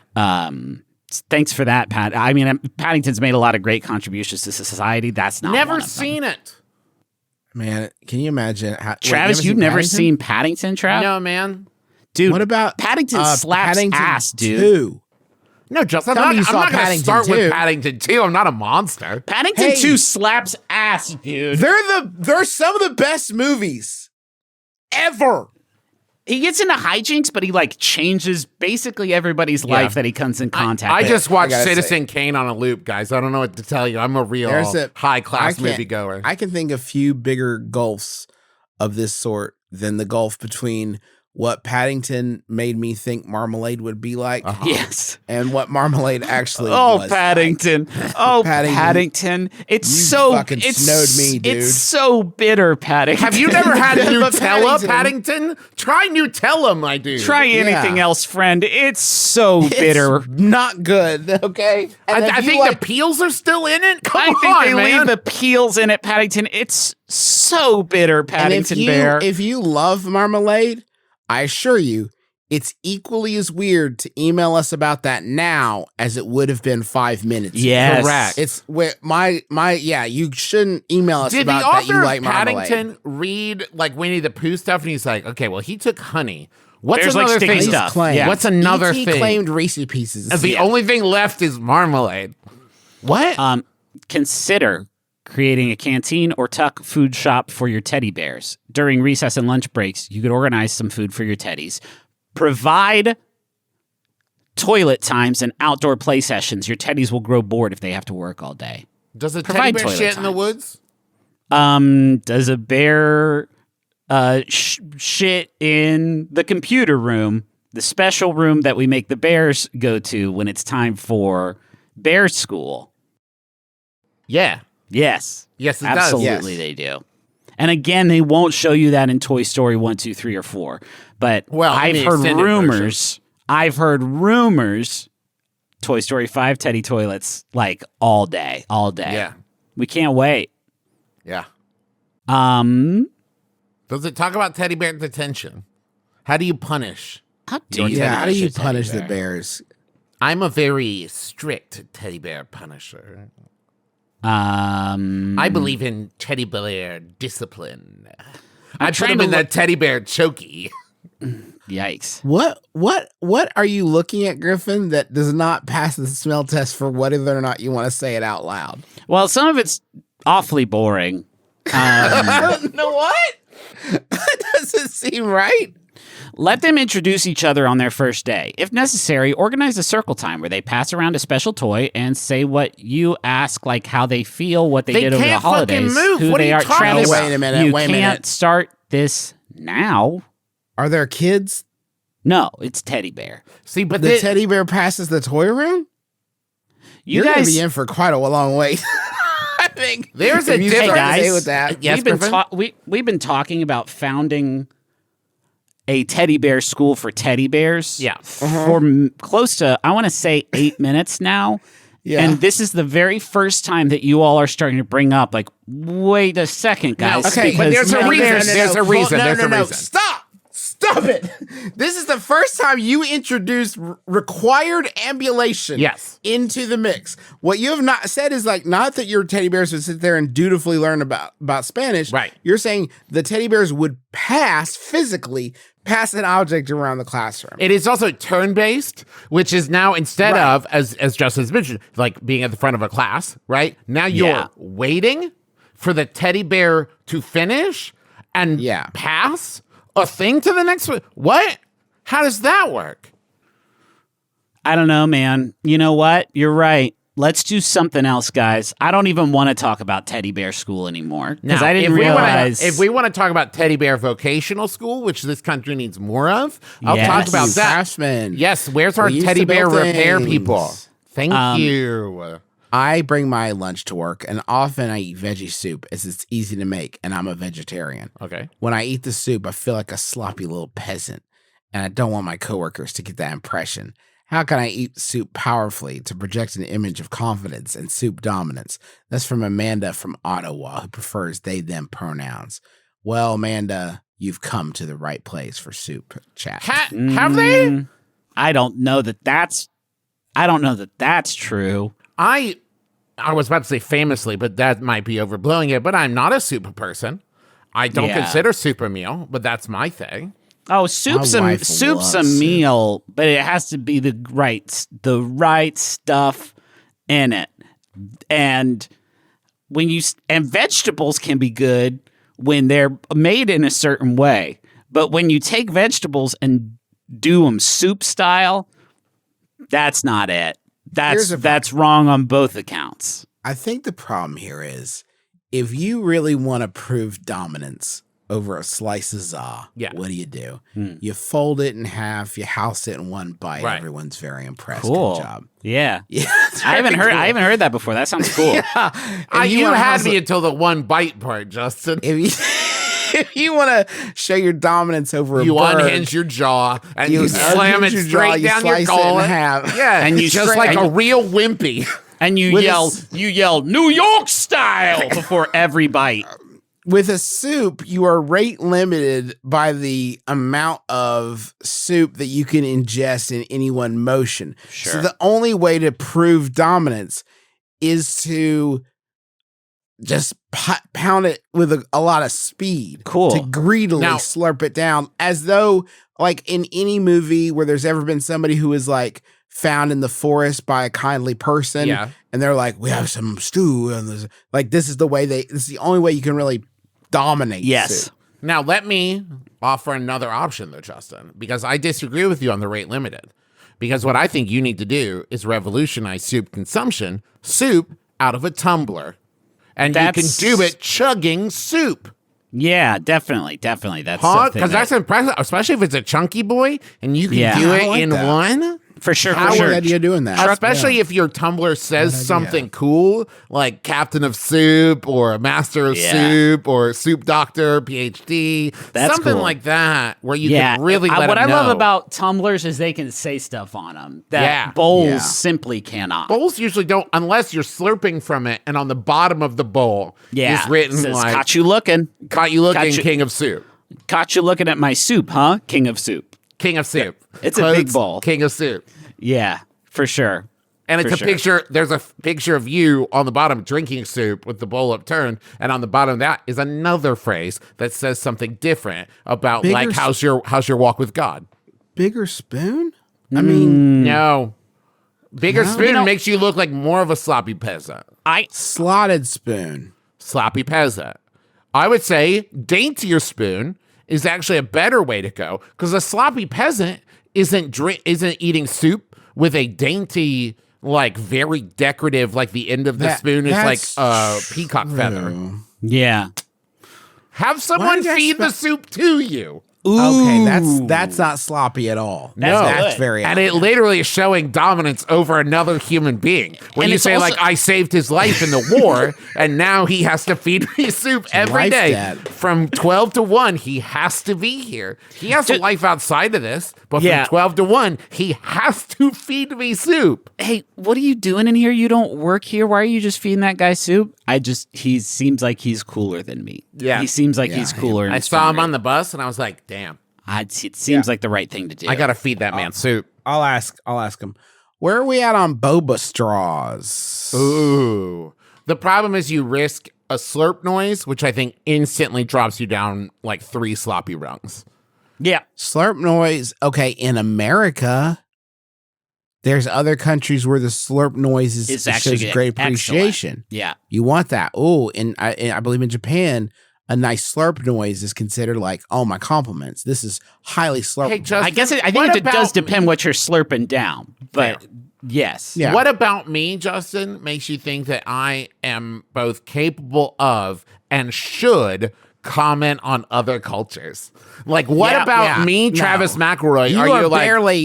Thanks for that, Pat. I mean, Paddington's made a lot of great contributions to society. That's not Never one of them. seen it. Man, can you imagine? Travis, you've never seen Paddington, Trav? No, man. Dude, What about Paddington slaps Paddington ass, dude. 2? No, Justin, Tell I'm me you not saw going to Paddington start 2. with Paddington 2. I'm not a monster. Paddington Hey. 2 slaps ass, dude. They're some of the best movies ever. He gets into hijinks, but he like changes basically everybody's life that he comes in contact I with. just watched I gotta Citizen Kane on a loop, guys. I don't know what to tell you. I'm a real high-class moviegoer. I can think of few bigger gulfs of this sort than the gulf between what Paddington made me think Marmalade would be like Yes. and what Marmalade actually Oh, was. Paddington. Oh, Paddington. It's You so fucking snowed me, dude. It's so bitter, Paddington. Have you never had But Nutella, Paddington- Paddington? Try Nutella, my dude. Try anything Yeah. else, friend. It's so bitter. It's not good, okay? And I if you think like- the peels are still in it. Come I on, think they man. leave the peels in it, Paddington. It's so bitter, and Paddington if Bear. if you love Marmalade, I assure you, it's equally as weird to email us about that now as it would have been 5 minutes ago. Yes. Correct. It's where yeah, you shouldn't email us Did the about that you author like of Marmalade. Paddington read like Winnie the Pooh stuff, and he's like, okay, well, he took honey. What's There's, like, another sticky thing? stuff. Claimed. Yeah. What's another E.T. thing? claimed Reese's Pieces. And the only thing left is marmalade. What? Consider creating a canteen or tuck food shop for your teddy bears. During recess and lunch breaks, you could organize some food for your teddies. Provide toilet times and outdoor play sessions. Your teddies will grow bored if they have to work all day. Does a teddy provide bear toilet shit in the times. woods? Does a bear shit in the computer room, the special room that we make the bears go to when it's time for bear school? Yeah. Yes. Yes, it Absolutely Yes. they do. And again, they won't show you that in Toy Story 1, 2, 3, or 4. But Well, I've the heard extended rumors. I've heard rumors. Toy Story 5 teddy toilets like all day. Yeah. We can't wait. Yeah. Does Does it talk about teddy bear detention? How do you punish? How do Your you? Yeah, how do you a teddy punish the bear? bears? I'm a very strict teddy bear punisher. Um, I believe in teddy bear discipline. I put trying him to in look- that teddy bear chokey. Yikes! What are you looking at, Griffin, that does not pass the smell test for whether or not you want to say it out loud? Well, some of it's awfully boring. No, what? That doesn't seem right. Let them introduce each other on their first day. If necessary, organize a circle time where they pass around a special toy and say what you ask, like how they feel, what they They did over the can't fucking holidays, move. who What they are are. you talking Travis, about? Wait a minute, you wait a can't minute. start this now. Are there kids? No, it's teddy bear. See, but The teddy bear passes the toy around? You You're going to guys, be in for quite a long wait. I think There's a if you difference. start to Hey, say guys. with that. Yes, we've been Griffin? we've been talking about founding a teddy bear school for teddy bears. Yeah. for close to, I want to say 8 minutes now. Yeah. And this is the very first time that you all are starting to bring up, like, wait a second, guys. Okay, but there's a teddy reason. bears- There's a reason. There's a reason. Stop it. This is the first time you introduced required ambulation Yes. into the mix. What you have not said is like, not that your teddy bears would sit there and dutifully learn about Spanish. Right. You're saying the teddy bears would physically pass an object around the classroom. It is also turn-based, which is now instead Right. of, as Justin's mentioned, like being at the front of a class, right? Now you're Yeah. waiting for the teddy bear to finish and Yeah. pass a thing to the next one. What? How does that work? I don't know, man. You know what? You're right. Let's do something else, guys. I don't even want to talk about teddy bear school anymore because Now, I didn't if we wanna- realize. if we want to talk about teddy bear vocational school, which this country needs more of, I'll Yes. talk about that. Craftsmen. Yes, where's our We used teddy to bear build repair things. people? Thank you. I bring my lunch to work, and often I eat veggie soup as it's easy to make, and I'm a vegetarian. Okay. When I eat the soup, I feel like a sloppy little peasant, and I don't want my coworkers to get that impression. How can I eat soup powerfully to project an image of confidence and soup dominance? That's from Amanda from Ottawa, who prefers they, them pronouns. Well, Amanda, you've come to the right place for soup chat. Have they? I don't know that that's true. I was about to say famously, but that might be overblowing it, but I'm not a soup person. I don't consider soup a meal, but that's my thing. Oh, soup's a meal, but it has to be the right stuff in it. And and vegetables can be good when they're made in a certain way. But when you take vegetables and do them soup style, that's not it. That's wrong on both accounts. I think the problem here is if you really want to prove dominance over a slice of za, what do? You fold it in half, you house it in one bite. Right. Everyone's very impressed. Cool. Good job. Yeah. I haven't heard that before. That sounds cool. You had me until the one bite part, Justin. If you want to show your dominance over you bird, unhinge your jaw and you slam it straight down your colon. Yeah, and you just like a real wimpy. And you yell New York style before every bite. With a soup, you are rate limited by the amount of soup that you can ingest in any one motion. Sure. So the only way to prove dominance is to just pound it with a lot of speed. Cool. To greedily slurp it down, as though, like in any movie where there's ever been somebody who is like found in the forest by a kindly person, and they're like, we have some stew, and like this is the only way you can really dominate. Yes. soup. Now let me offer another option though, Justin, because I disagree with you on the rate limited. Because what I think you need to do is revolutionize soup consumption. Soup out of a tumbler. And you can do it chugging soup. Yeah, definitely. That's because that's impressive, especially if it's a chunky boy and you can do it in one. For sure. How good idea doing that? Especially if your tumbler says something cool, like Captain of Soup or Master of Soup or Soup Doctor, PhD, something cool. like that, where you can really let what them I know. love about tumblers is they can say stuff on them that bowls simply cannot. Bowls usually don't, unless you're slurping from it, and on the bottom of the bowl is written like, caught you looking, King of Soup. Caught you looking at my soup, huh? King of Soup. King of Soup. It's a big bowl. King of Soup. Yeah, for sure. And it's picture, there's a picture of you on the bottom drinking soup with the bowl upturned. And on the bottom of that is another phrase that says something different about how's your walk with God? Bigger spoon? I mean, no. Bigger spoon makes you look like more of a sloppy peasant. Slotted spoon. Sloppy peasant. I would say daintier spoon is actually a better way to go, because a sloppy peasant isn't eating soup with a dainty, like very decorative, like the end of the spoon is like a peacock feather. Yeah. Have someone feed the soup to you. Ooh. Okay, that's not sloppy at all. That's very and it literally is showing dominance over another human being. When you say like, I saved his life in the war, and now he has to feed me soup every day from 12 to 1. He has to be here. He has a life outside of this, but from 12 to 1, he has to feed me soup. Hey, what are you doing in here? You don't work here. Why are you just feeding that guy soup? He seems like he's cooler than me. Yeah. He seems like he's cooler. I saw him on the bus, and I was like, damn. It seems like the right thing to do. I gotta feed that man soup. I'll ask him. Where are we at on boba straws? Ooh. The problem is you risk a slurp noise, which I think instantly drops you down like 3 sloppy rungs. Yeah. Slurp noise. Okay, in America, there's other countries where the slurp noise shows great appreciation. Excellent. Yeah. You want that. Oh, and I believe in Japan, a nice slurp noise is considered like, oh, my compliments. This is highly slurpable. Hey, Justin, I guess I think it does depend what you're slurping down, but yes. Yeah. What about me, Justin, makes you think that I am both capable of and should comment on other cultures? Like, what about me, Travis McElroy?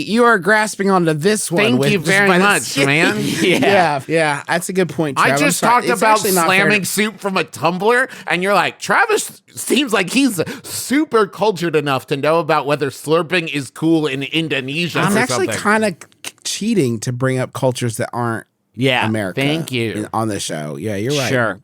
You are grasping onto this one. Thank you very much, man. Yeah. That's a good point, Travis. I just talked about slamming soup from a tumbler, and you're like, Travis seems like he's super cultured enough to know about whether slurping is cool in Indonesia. I'm actually kind of cheating to bring up cultures that aren't America. Thank you. On the show. Yeah, you're right. Sure.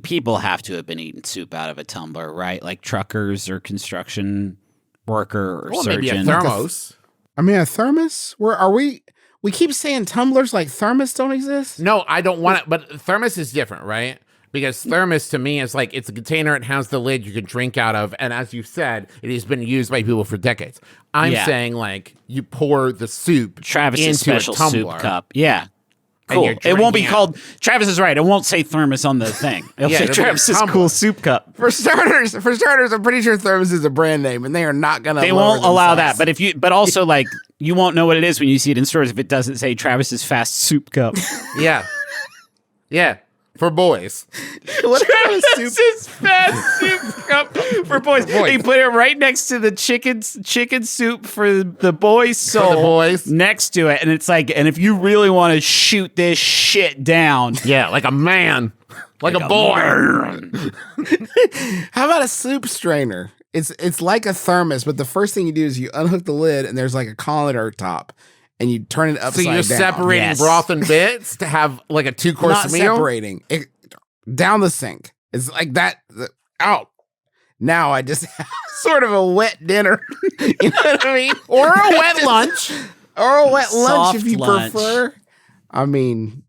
People have to have been eating soup out of a tumbler, right? Like truckers or construction worker or surgeon. Maybe a thermos. I mean, a thermos? We keep saying tumblers like thermos don't exist? No, I don't want it, but thermos is different, right? Because thermos to me is like it's a container, it has the lid you can drink out of, and as you said, it has been used by people for decades. I'm saying like you pour the soup Travis's into special a tumbler. soup cup. Yeah. And Cool. you're It won't be drinking called. Travis is right. It won't say thermos on the thing. It'll say it'll be a Travis's tumbler. cool soup cup. For starters, I'm pretty sure thermos is a brand name, and they are not gonna. They lower won't allow themselves. that. But also like you won't know what it is when you see it in stores if it doesn't say Travis's fast soup cup. Yeah. Yeah. For boys. What kind of soup? Travis's fast soup cup for boys. He put it right next to the chicken soup for the boys' soul. the boys. Next to it, and it's like, and if you really want to shoot this shit down, Yeah, like a man. Like a boy. How about a soup strainer? It's like a thermos, but the first thing you do is you unhook the lid, and there's like a colander top, and you turn it So upside down. you're separating Yes. broth and bits to have like a 2-course Not meal? separating it down the sink. It's like that. Out. Now I just have sort of a wet dinner. You know what I mean? Or a wet lunch. Or a wet lunch Soft if you lunch. prefer. I mean,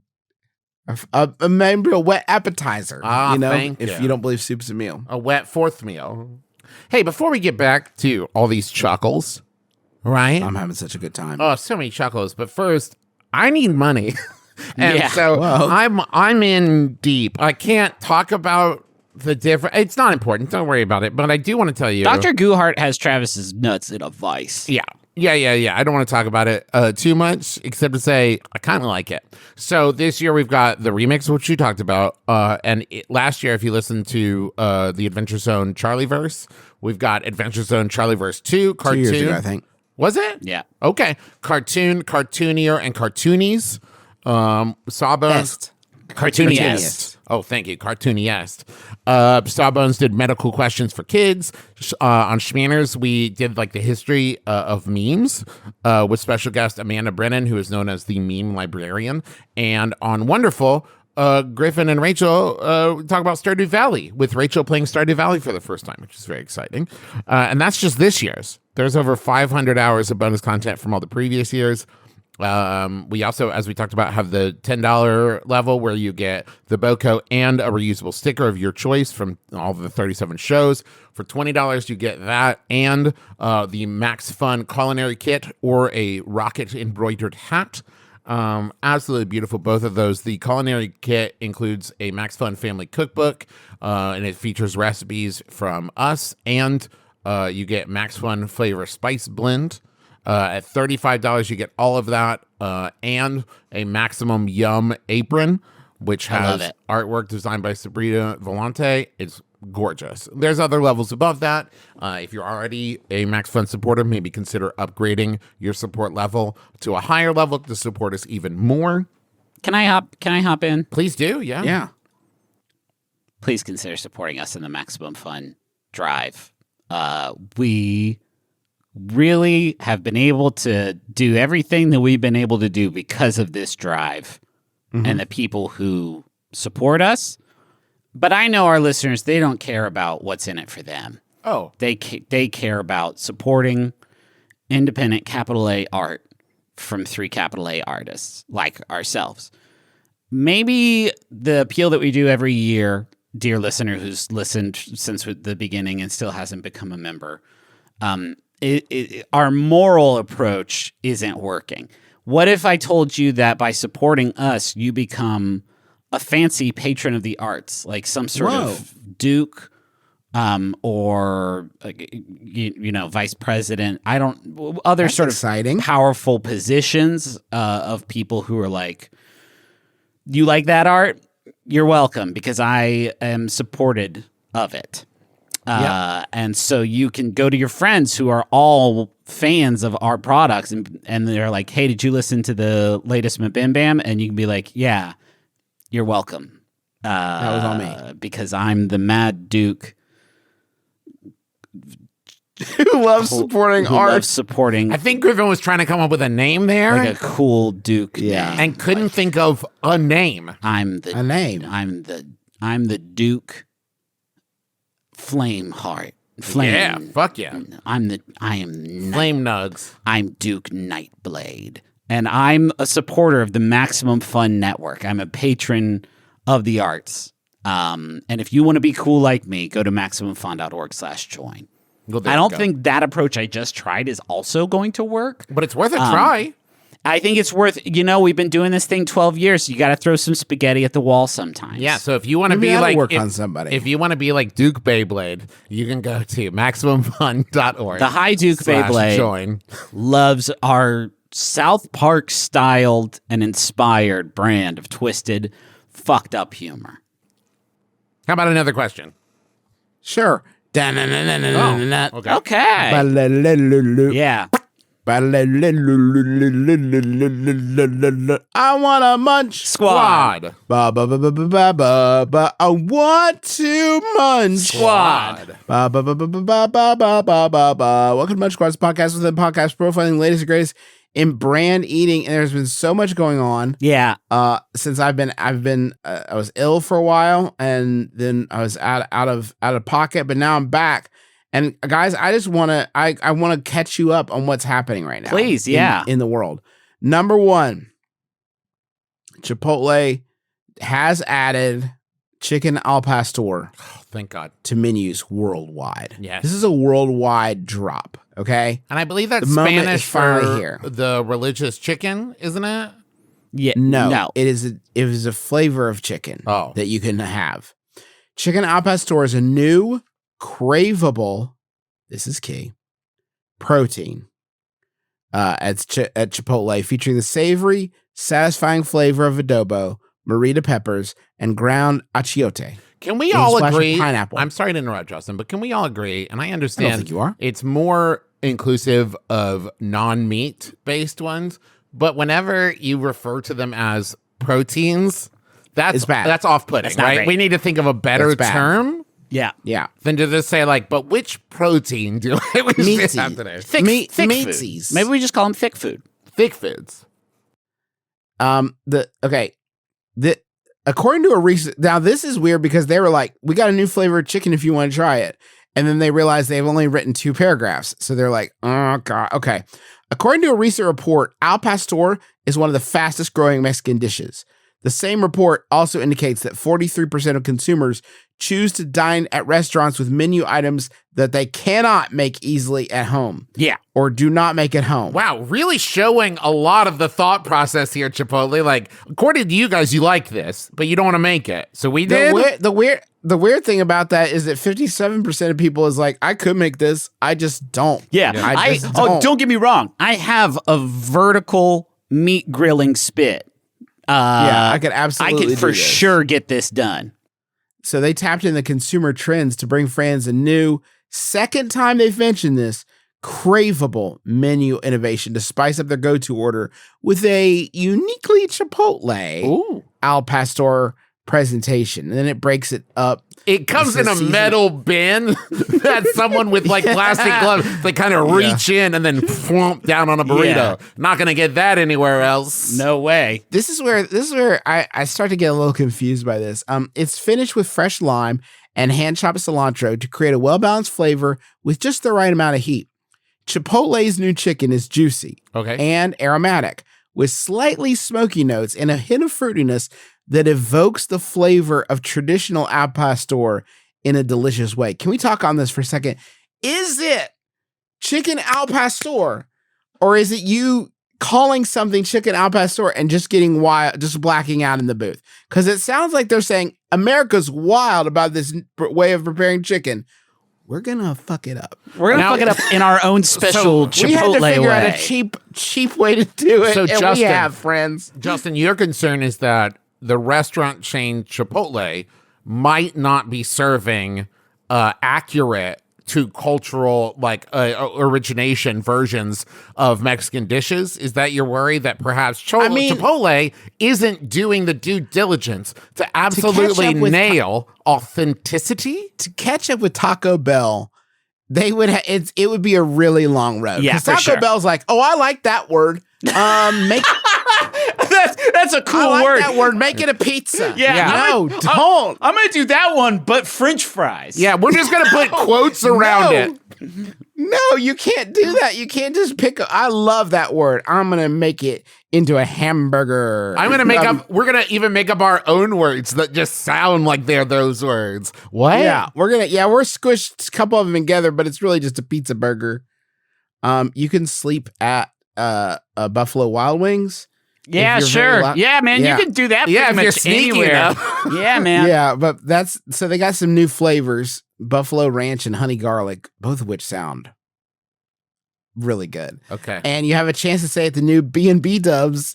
maybe a wet appetizer. Ah, you know, thank if you. you don't believe soup's a meal. A wet fourth meal. Hey, before we get back to all these chuckles, right? I'm having such a good time. Oh, so many chuckles. But first, I need money. And Yeah. so Whoa. I'm in deep. I can't talk about the different. It's not important. Don't worry about it. But I do want to tell you. Dr. Guhart has Travis's nuts in a vice. Yeah. I don't want to talk about it too much, except to say I kind of like it. So this year we've got the remix, which you talked about. Last year, if you listen to the Adventure Zone Charlieverse, we've got Adventure Zone Charlieverse 2, 2 cartoon. years ago, I think. Was it? Yeah. Okay. Cartoon, cartoonier, and cartoonies. Sawbones. Cartooniest. Oh, thank you. Cartooniest. Sawbones did medical questions for kids. On Schmanners, we did like the history of memes with special guest Amanda Brennan, who is known as the meme librarian. And on Wonderful, Griffin and Rachel talk about Stardew Valley, with Rachel playing Stardew Valley for the first time, which is very exciting. And that's just this year's. There's over 500 hours of bonus content from all the previous years. We also, as we talked about, have the $10 level where you get the BOCO and a reusable sticker of your choice from all the 37 shows. For $20, you get that and the Max Fun culinary kit or a rocket embroidered hat. Absolutely beautiful, both of those. The culinary kit includes a Max Fun family cookbook, and it features recipes from us, and you get Max Fun flavor spice blend. At $35, you get all of that and a Maximum Yum apron, which love has it. artwork designed by Sabrina Volante. It's gorgeous. There's other levels above that. If you're already a Max Fun supporter, maybe consider upgrading your support level to a higher level to support us even more. Can I hop in? Please do, yeah. Yeah. Please consider supporting us in the Maximum Fun drive. We really have been able to do everything that we've been able to do because of this drive and the people who support us. But I know our listeners, they don't care about what's in it for them. Oh, They care about supporting independent capital A art from 3 capital A artists like ourselves. Maybe the appeal that we do every year, dear listener who's listened since the beginning and still hasn't become a member, our moral approach isn't working. What if I told you that by supporting us, you become a fancy patron of the arts, like some sort of duke, or vice president? Other sort of exciting. powerful positions of people who are like, you like that art? You're welcome, because I am supported of it. And so you can go to your friends who are all fans of our products and they're like, hey, did you listen to the latest MBMBaM? And you can be like, yeah, you're welcome. That was on me. Because I'm the Mad Duke Who loves supporting who art. loves supporting I think Griffin was trying to come up with a name there like a cool Duke. Yeah. name. and couldn't think of a name. I'm the A name. I'm the Duke Flameheart. Flame. Yeah, fuck yeah. I am Flame Nugs. I'm Duke Nightblade. And I'm a supporter of the Maximum Fun Network. I'm a patron of the arts. And if you want to be cool like me, go to MaximumFun.org/join. Well, there I you don't go. think that approach I just tried is also going to work. But it's worth a try. I think it's worth, we've been doing this thing 12 years. You got to throw some spaghetti at the wall sometimes. Yeah, so if you want to Maybe be that'll like work on somebody. If you want to be like Duke Beyblade, you can go to MaximumFun.org. The High Duke Beyblade join. loves our South Park styled and inspired brand of twisted, fucked up humor. How about another question? Sure. Okay. Okay. Yeah. I want a munch. Squad. Ba ba ba ba ba ba ba ba. I want to munch. Squad. Ba ba ba ba ba ba ba ba ba ba ba. Welcome to Munch Squad's podcast within podcast profiling the latest and greatest in brand eating. And there's been so much going on. Yeah. Since I was ill for a while, and then I was out of pocket, but now I'm back. And guys, I just want to catch you up on what's happening right now. Please, yeah. in the world. Number one, Chipotle has added chicken al pastor Oh, thank God. to menus worldwide. Yes. This is a worldwide drop. Okay. And I believe that's The moment Spanish is finally for here. the religious chicken, isn't it? Yeah. No, it is a flavor of chicken that you can have. Chicken al pastor is a new craveable, this is key, protein at Chipotle, featuring the savory, satisfying flavor of adobo, morita peppers, and ground achiote. Can we And all splash of agree? pineapple. I'm sorry to interrupt, Justin, but can we all agree? And I I understand don't think you are. it's more inclusive of non-meat based ones, but whenever you refer to them as proteins, that's It's bad. That's off-putting, That's not right? great. We need to think of a better That's bad. term Yeah. Yeah. than to just say like, but which protein do we Meatsy. have today? Thick Meatsies. food. Maybe we just call them thick food. Thick foods. According to a recent, now this is weird because they were like, we got a new flavor of chicken if you want to try it. And then they realized they've only written 2 paragraphs. So they're like, oh God. Okay. According to a recent report, al pastor is one of the fastest growing Mexican dishes. The same report also indicates that 43% of consumers choose to dine at restaurants with menu items that they cannot make easily at home. Yeah. Or do not make at home. Wow, really showing a lot of the thought process here, Chipotle. Like, according to you guys, you like this, but you don't want to make it. So we did. The weird thing about that is that 57% of people is like, I could make this, I just don't. Yeah. I just don't. Don't get me wrong. I have a vertical meat grilling spit. Yeah, I could absolutely. I could for do this. sure get this done. So they tapped in the consumer trends to bring fans a new, second time they've mentioned this, craveable menu innovation to spice up their go-to order with a uniquely Chipotle al pastor presentation. And then it breaks it up. It comes in a metal bin that someone with like plastic gloves, they kind of reach in and then flump down on a burrito. Yeah. Not going to get that anywhere else. No way. This is where I start to get a little confused by this. It's finished with fresh lime and hand-chopped cilantro to create a well-balanced flavor with just the right amount of heat. Chipotle's new chicken is juicy and aromatic with slightly smoky notes and a hint of fruitiness that evokes the flavor of traditional al pastor in a delicious way. Can we talk on this for a second? Is it chicken al pastor, or is it you calling something chicken al pastor and just getting wild, just blacking out in the booth? Because it sounds like they're saying America's wild about this way of preparing chicken. We're gonna fuck it up. We're gonna fuck it up in our own special Chipotle we had to figure way. out a cheap way to do it. So, and we Justin- have friends. Justin, your concern is that the restaurant chain Chipotle might not be serving accurate to cultural origination versions of Mexican dishes. Is that your worry that perhaps Chipotle isn't doing the due diligence to absolutely up with nail authenticity? To catch up with Taco Bell they would. It would be a really long road. Yeah, 'Cause for Taco sure. Bell's like, oh, I like that word. Make That's a cool I like word. that word. Make it a pizza. Yeah. No, don't. I'm gonna do that one, but French fries. Yeah, we're just gonna put quotes around No. it. No, you can't do that. You can't just pick. I love that word. I'm gonna make it into a hamburger. I'm gonna make up. We're gonna even make up our own words that just sound like they're those words. What? Yeah, we're squished a couple of them together, but it's really just a pizza burger. You can sleep at Buffalo Wild Wings. Yeah, if you're very sure. Yeah, man, Yeah. you can do that Yeah, pretty if you're much sneaky anywhere. enough. Yeah, man. Yeah, but so they got some new flavors: buffalo ranch and honey garlic, both of which sound really good. Okay. And you have a chance to stay at the new B&B Dubs.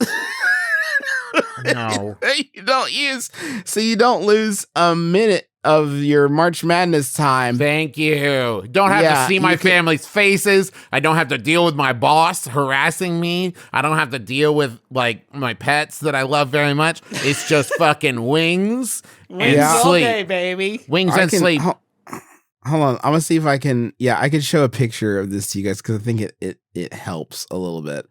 No. you don't use, so you don't lose a minute of your March Madness time. Thank you. Don't have Yeah, to see my you can- family's faces. I don't have to deal with my boss harassing me. I don't have to deal with like my pets that I love very much. It's just fucking wings and Yeah. All sleep. day, baby. Wings and sleep. Hold on, I'm gonna see if I can. Yeah, I can show a picture of this to you guys because I think it helps a little bit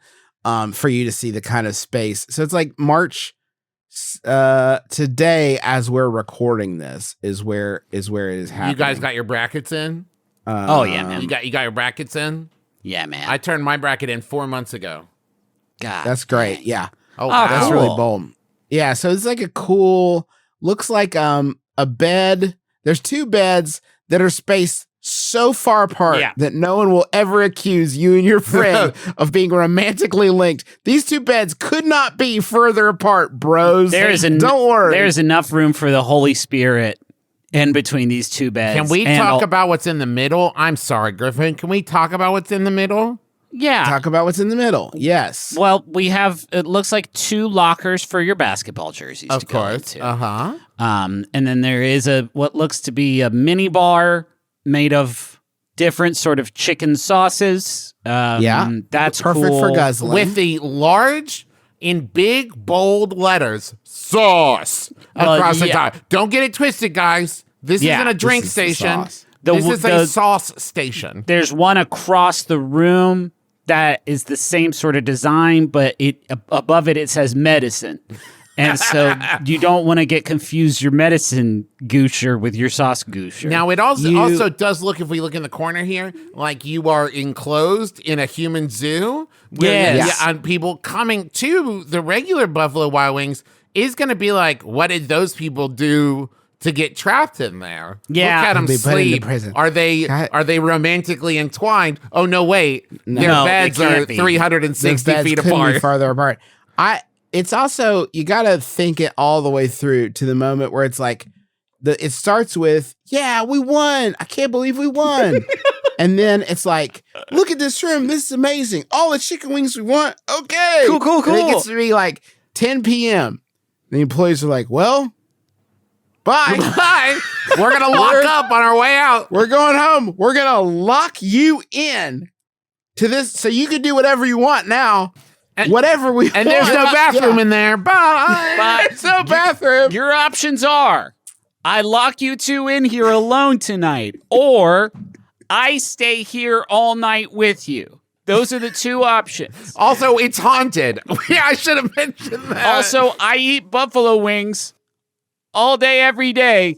for you to see the kind of space. So it's like March today as we're recording this is where it is happening. You guys got your brackets in? Oh, yeah, man. You got your brackets in? Yeah, man. I turned my bracket in 4 months ago. God. That's great. Yeah, Oh, that's cool. really bold. Yeah, so it's like a cool. Looks like a bed. There's two beds that are spaced so far apart Yeah. that no one will ever accuse you and your friend of being romantically linked. These two beds could not be further apart, bros. Don't worry. There's enough room for the Holy Spirit in between these two beds. Can we And talk about what's in the middle? I'm sorry, Griffin. Can we talk about what's in the middle? Yeah. Talk about what's in the middle. Yes. Well, we have, it looks like 2 lockers for your basketball jerseys to go into. Uh-huh. And then there is what looks to be a mini bar made of different sort of chicken sauces. Yeah. That's Perfect cool. for guzzling. With the large, in big, bold letters, sauce Well, across the yeah. top. Don't get it twisted, guys. This Yeah. isn't a drink This is the station. sauce. This is a the- sauce station. There's one across the room that is the same sort of design, but above it says medicine. And so you don't want to get confused your medicine goosher with your sauce goosher. Now, it also does look, if we look in the corner here, like you are enclosed in a human zoo. Yes. And people coming to the regular Buffalo Wild Wings is going to be like, what did those people do to get trapped in there? Yeah. Look at them Be put into sleep. prison. Are they romantically entwined? Oh, no, wait. Their No, beds it can't are be. 360 Those beds feet couldn't be apart. farther apart. It's also, you got to think it all the way through to the moment where it's like, it starts with, yeah, we won. I can't believe we won. And then it's like, look at this room. This is amazing. All the chicken wings we want. Okay. Cool. And it gets to be like 10 p.m. The employees are like, well, bye. Bye. We're going to lock up on our way out. We're going home. We're going to lock you in to this so you can do whatever you want now. Whatever we And there's no want. bathroom Yeah. in there. Bye. But There's no bathroom. your options are I lock you 2 in here alone tonight, or I stay here all night with you. Those are the 2 options. Also, it's haunted. Yeah, I should have mentioned that. Also, I eat buffalo wings all day, every day,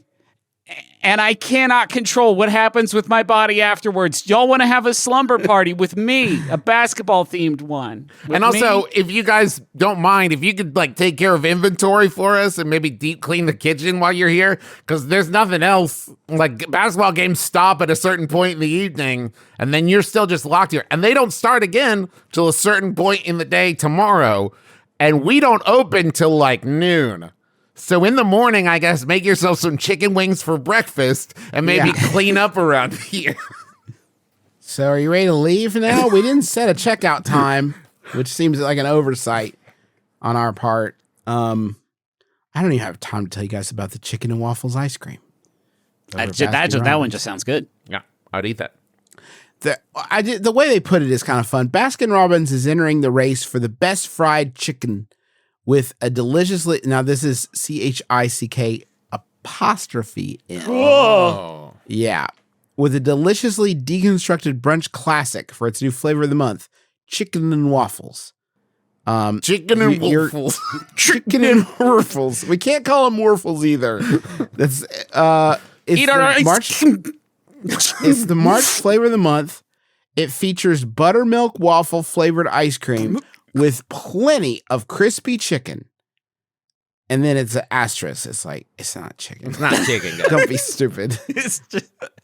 and I cannot control what happens with my body afterwards. Y'all want to have a slumber party with me, a basketball-themed one. with and also, me? if you guys don't mind, if you could like take care of inventory for us and maybe deep clean the kitchen while you're here, because there's nothing else. Like basketball games stop at a certain point in the evening, and then you're still just locked here, and they don't start again till a certain point in the day tomorrow, and we don't open till like noon. So in the morning, I guess, make yourself some chicken wings for breakfast and maybe clean up around here. So are you ready to leave now? We didn't set a checkout time, which seems like an oversight on our part. I don't even have time to tell you guys about the chicken and waffles ice cream. that one just sounds good. Yeah, I'd eat that. The way they put it is kind of fun. Baskin Robbins is entering the race for the best fried chicken with a deliciously, now this is CHICK apostrophe N. Oh. Yeah. with a deliciously deconstructed brunch classic for its new flavor of the month, Chk'n and Wffls. Chicken and waffles. Chk'n and Wffls. We can't call them Wffls either. That's Eat our ice. It's the March flavor of the month. It features buttermilk waffle flavored ice cream with plenty of crispy chicken. And then it's an asterisk. It's like, it's not chicken. It's not chicken, guys. Don't be stupid. It's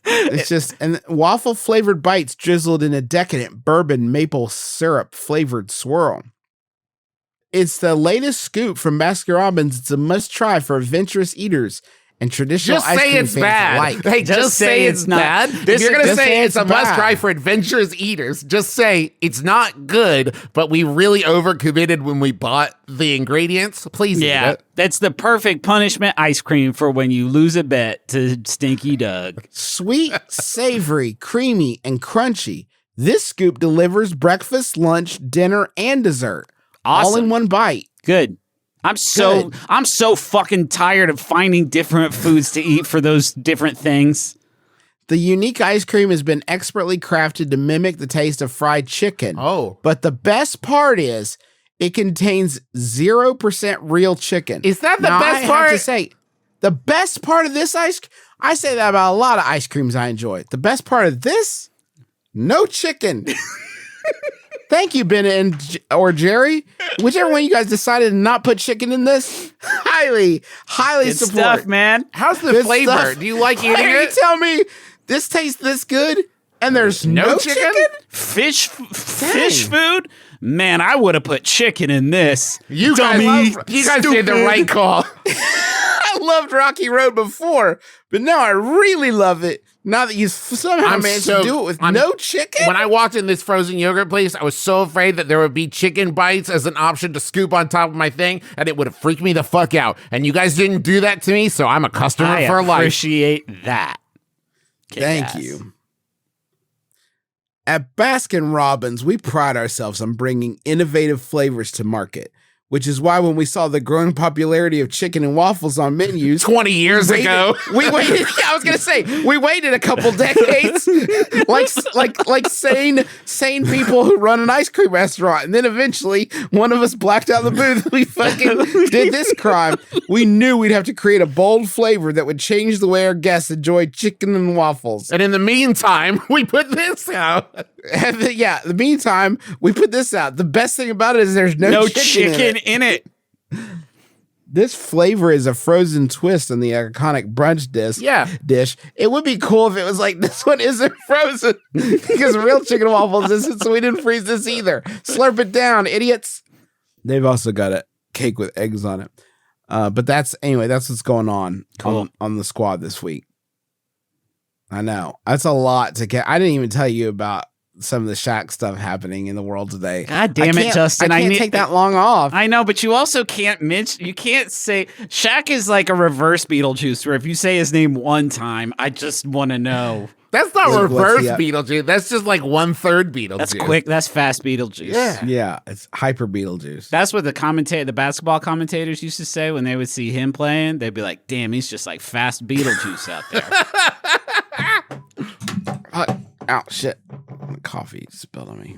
It's just and waffle flavored bites drizzled in a decadent bourbon maple syrup flavored swirl. It's the latest scoop from Baskin-Robbins. It's a must try for adventurous eaters and traditional Just ice say cream it's fans bad. alike. Hey, just say it's not. bad. This If you're going to just say say it's a it's must try bad. for adventurous eaters, just say it's not good, but we really overcommitted when we bought the ingredients. Please eat Yeah, it. that's the perfect punishment ice cream for when you lose a bet to Stinky Doug. Sweet, savory, creamy, and crunchy. This scoop delivers breakfast, lunch, dinner, and dessert. All in Awesome. one bite. Good. I'm so fucking tired of finding different foods to eat for those different things. The unique ice cream has been expertly crafted to mimic the taste of fried chicken. Oh. But the best part is it contains 0% real chicken. Is that the Now, best I have part? to say, the best part of this I say that about a lot of ice creams I enjoy. The best part of this, no chicken. Thank you, Ben or Jerry. Whichever one you guys decided to not put chicken in this, highly Good support. stuff, man. How's the Good flavor? stuff. Do you like eating Hey, you it? tell me this tastes this good and there's no chicken? Fish food? Man, I would have put chicken in this. You Dummy. guys did the right call. I loved Rocky Road before, but now I really love it. Now that you somehow managed to do it with no chicken. When I walked in this frozen yogurt place, I was so afraid that there would be chicken bites as an option to scoop on top of my thing, and it would have freaked me the fuck out. And you guys didn't do that to me, so I'm a customer I for life. appreciate that. Thank Kick-ass. you. At Baskin-Robbins, we pride ourselves on bringing innovative flavors to market, which is why when we saw the growing popularity of chicken and waffles on menus 20 years ago. we waited. Yeah, I was gonna say we waited a couple decades, like sane people who run an ice cream restaurant, and then eventually one of us blacked out the booth. We fucking did this crime. We knew we'd have to create a bold flavor that would change the way our guests enjoy chicken and waffles. And in the meantime, we put this out. Yeah, the meantime, we put this out. The best thing about it is there's no chicken in it. This flavor is a frozen twist on the iconic brunch dish. It would be cool if it was like, this one isn't frozen because real chicken waffles isn't, so we didn't freeze this either. Slurp it down, idiots. They've also got a cake with eggs on it. But that's what's going on on the squad this week. I know. That's a lot to get. I didn't even tell you about some of the Shaq stuff happening in the world today. God damn it, Justin. I can't take that long off. I know, but you also can't mention, you can't say, Shaq is like a reverse Beetlejuice, where if you say his name one time, I just want to know. That's not Look, reverse what's the- Beetlejuice. That's just like 1/3 Beetlejuice. That's quick. That's fast Beetlejuice. Yeah. Yeah, it's hyper Beetlejuice. That's what the basketball commentators used to say when they would see him playing. They'd be like, damn, he's just like fast Beetlejuice out there. Ow, shit. Coffee spilled on me.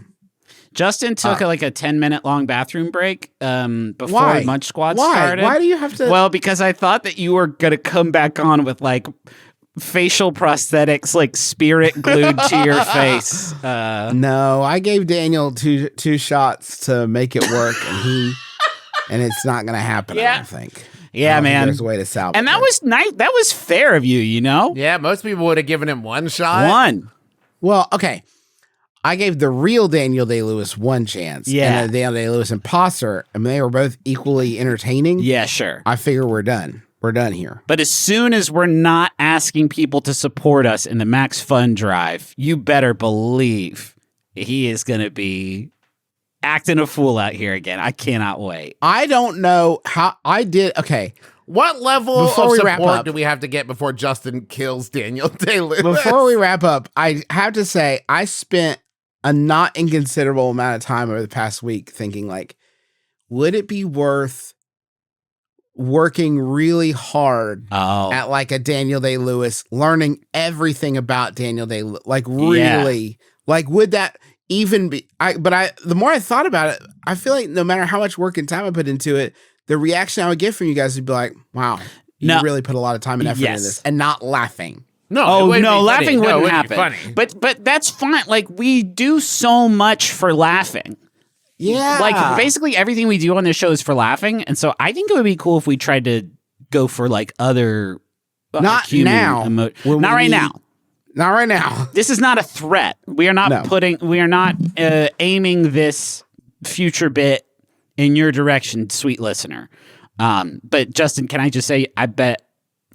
Justin took like a 10-minute long bathroom break before Why? Munch Squad Why? started. Why do you have to? Well, because I thought that you were going to come back on with like facial prosthetics, like spirit glued to your face. No, I gave Daniel two shots to make it work, and it's not going to happen. Yeah. I don't think. Yeah, I don't think man. There's a way to salvage. And that it. was nice. That was fair of you, you know? Yeah, most people would have given him one shot. One. Well, okay. I gave the real Daniel Day-Lewis one chance. Yeah. And the Daniel Day-Lewis imposter, and they were both equally entertaining. Yeah, sure. I figure we're done. We're done here. But as soon as we're not asking people to support us in the Max Fun Drive, you better believe he is going to be acting a fool out here again. I cannot wait. I don't know how I did. Okay. What level Before of we wrap support up- do we have to get before Justin kills Daniel Day-Lewis? Before we wrap up, I have to say I spent a not inconsiderable amount of time over the past week thinking like, would it be worth working really hard Oh. at like a Daniel Day-Lewis, learning everything about Daniel Day-Lewis. Like really, like would that even be? The more I thought about it, I feel like no matter how much work and time I put into it, the reaction I would get from you guys would be like, "Wow, you really put a lot of time and effort into this," and not laughing. No, Oh it wouldn't no, be laughing funny. wouldn't It happen. be funny. But that's fine. Like we do so much for laughing. Yeah, Like basically everything we do on this show is for laughing, and so I think it would be cool if we tried to go for like other Not human now. Not When we right need- now. not right now. This is not a threat. We are not aiming this future bit in your direction, sweet listener. But Justin, can I just say, I bet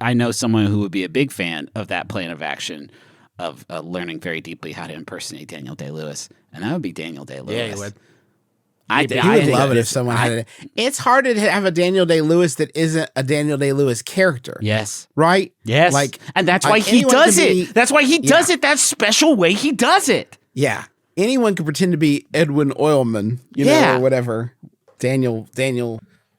I know someone who would be a big fan of that plan of action of learning very deeply how to impersonate Daniel Day-Lewis, and that would be Daniel Day-Lewis. Yeah, you would. I You would love it if someone had it. It's hard to have a Daniel Day-Lewis that isn't a Daniel Day-Lewis character. Yes. Right? Yes. Like, and that's why he anyone does can it. be- That's why he does it that special way he does it. Yeah. Anyone could pretend to be Edwin Oilman, you Yeah. know, or whatever. Daniel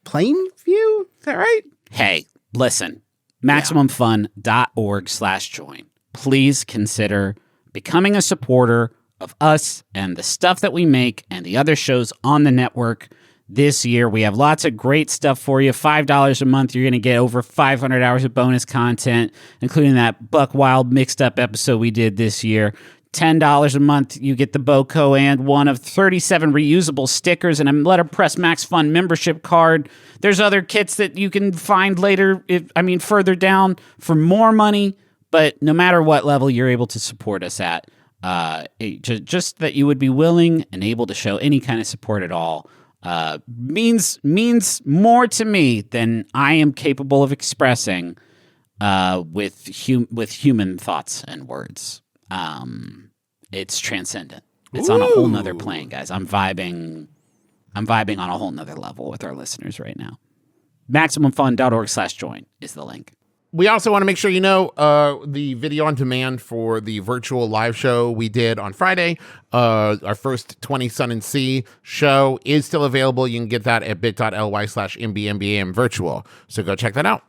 Plainview? Is that right? Hey, listen, MaximumFun.org/join. Please consider becoming a supporter of us and the stuff that we make and the other shows on the network this year. We have lots of great stuff for you. $5 a month, you're going to get over 500 hours of bonus content, including that Buck Wild mixed up episode we did this year. $10 a month, you get the Boco and one of 37 reusable stickers and a letterpress Max Fun membership card. There's other kits that you can find later, further down for more money. But no matter what level you're able to support us at, just that you would be willing and able to show any kind of support at all means more to me than I am capable of expressing with human thoughts and words. It's transcendent. It's on a whole nother plane, guys. I'm vibing on a whole nother level with our listeners right now. MaximumFun.org/join is the link. We also want to make sure you know the video on demand for the virtual live show we did on Friday. Our first 20 Sun and Sea show is still available. You can get that at bit.ly/MBMBaM virtual. So go check that out.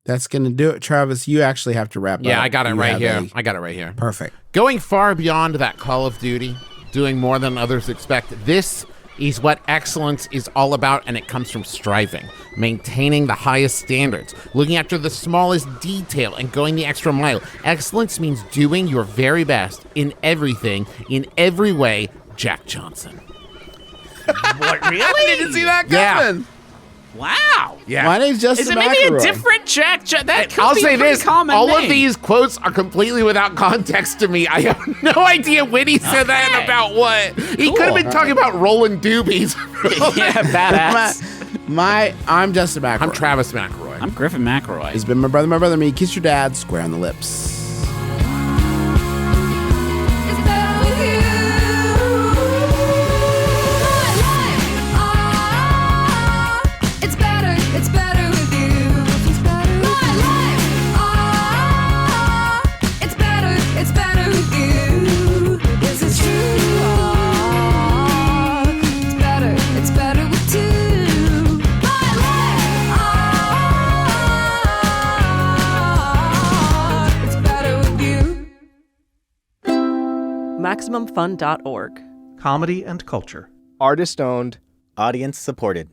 That's going to do it, Travis. You actually have to wrap up. Yeah, I got it You right have here. a- I got it right here. Perfect. Going far beyond that Call of Duty, doing more than others expect. This is what excellence is all about, and it comes from striving, maintaining the highest standards, looking after the smallest detail, and going the extra mile. Excellence means doing your very best in everything, in every way. Jack Johnson. What, really? I didn't see that Yeah. coming. Wow. Yeah. My name's Justin Is it maybe a McElroy. different Jack? That could I'll be say a pretty this, common all name. of these quotes are completely without context to me. I have no idea when he said that and about what. He could have been talking about rolling doobies. Yeah, badass. I'm Justin McElroy. I'm Travis McElroy. I'm Griffin McElroy. He's been my brother, me. Kiss your dad, square on the lips. It's better with you. My life, it's better with you. My life, it's better with you. This is true. It's better with two. My life, it's better with you. MaximumFun.org. Comedy and culture. Artist owned, audience supported.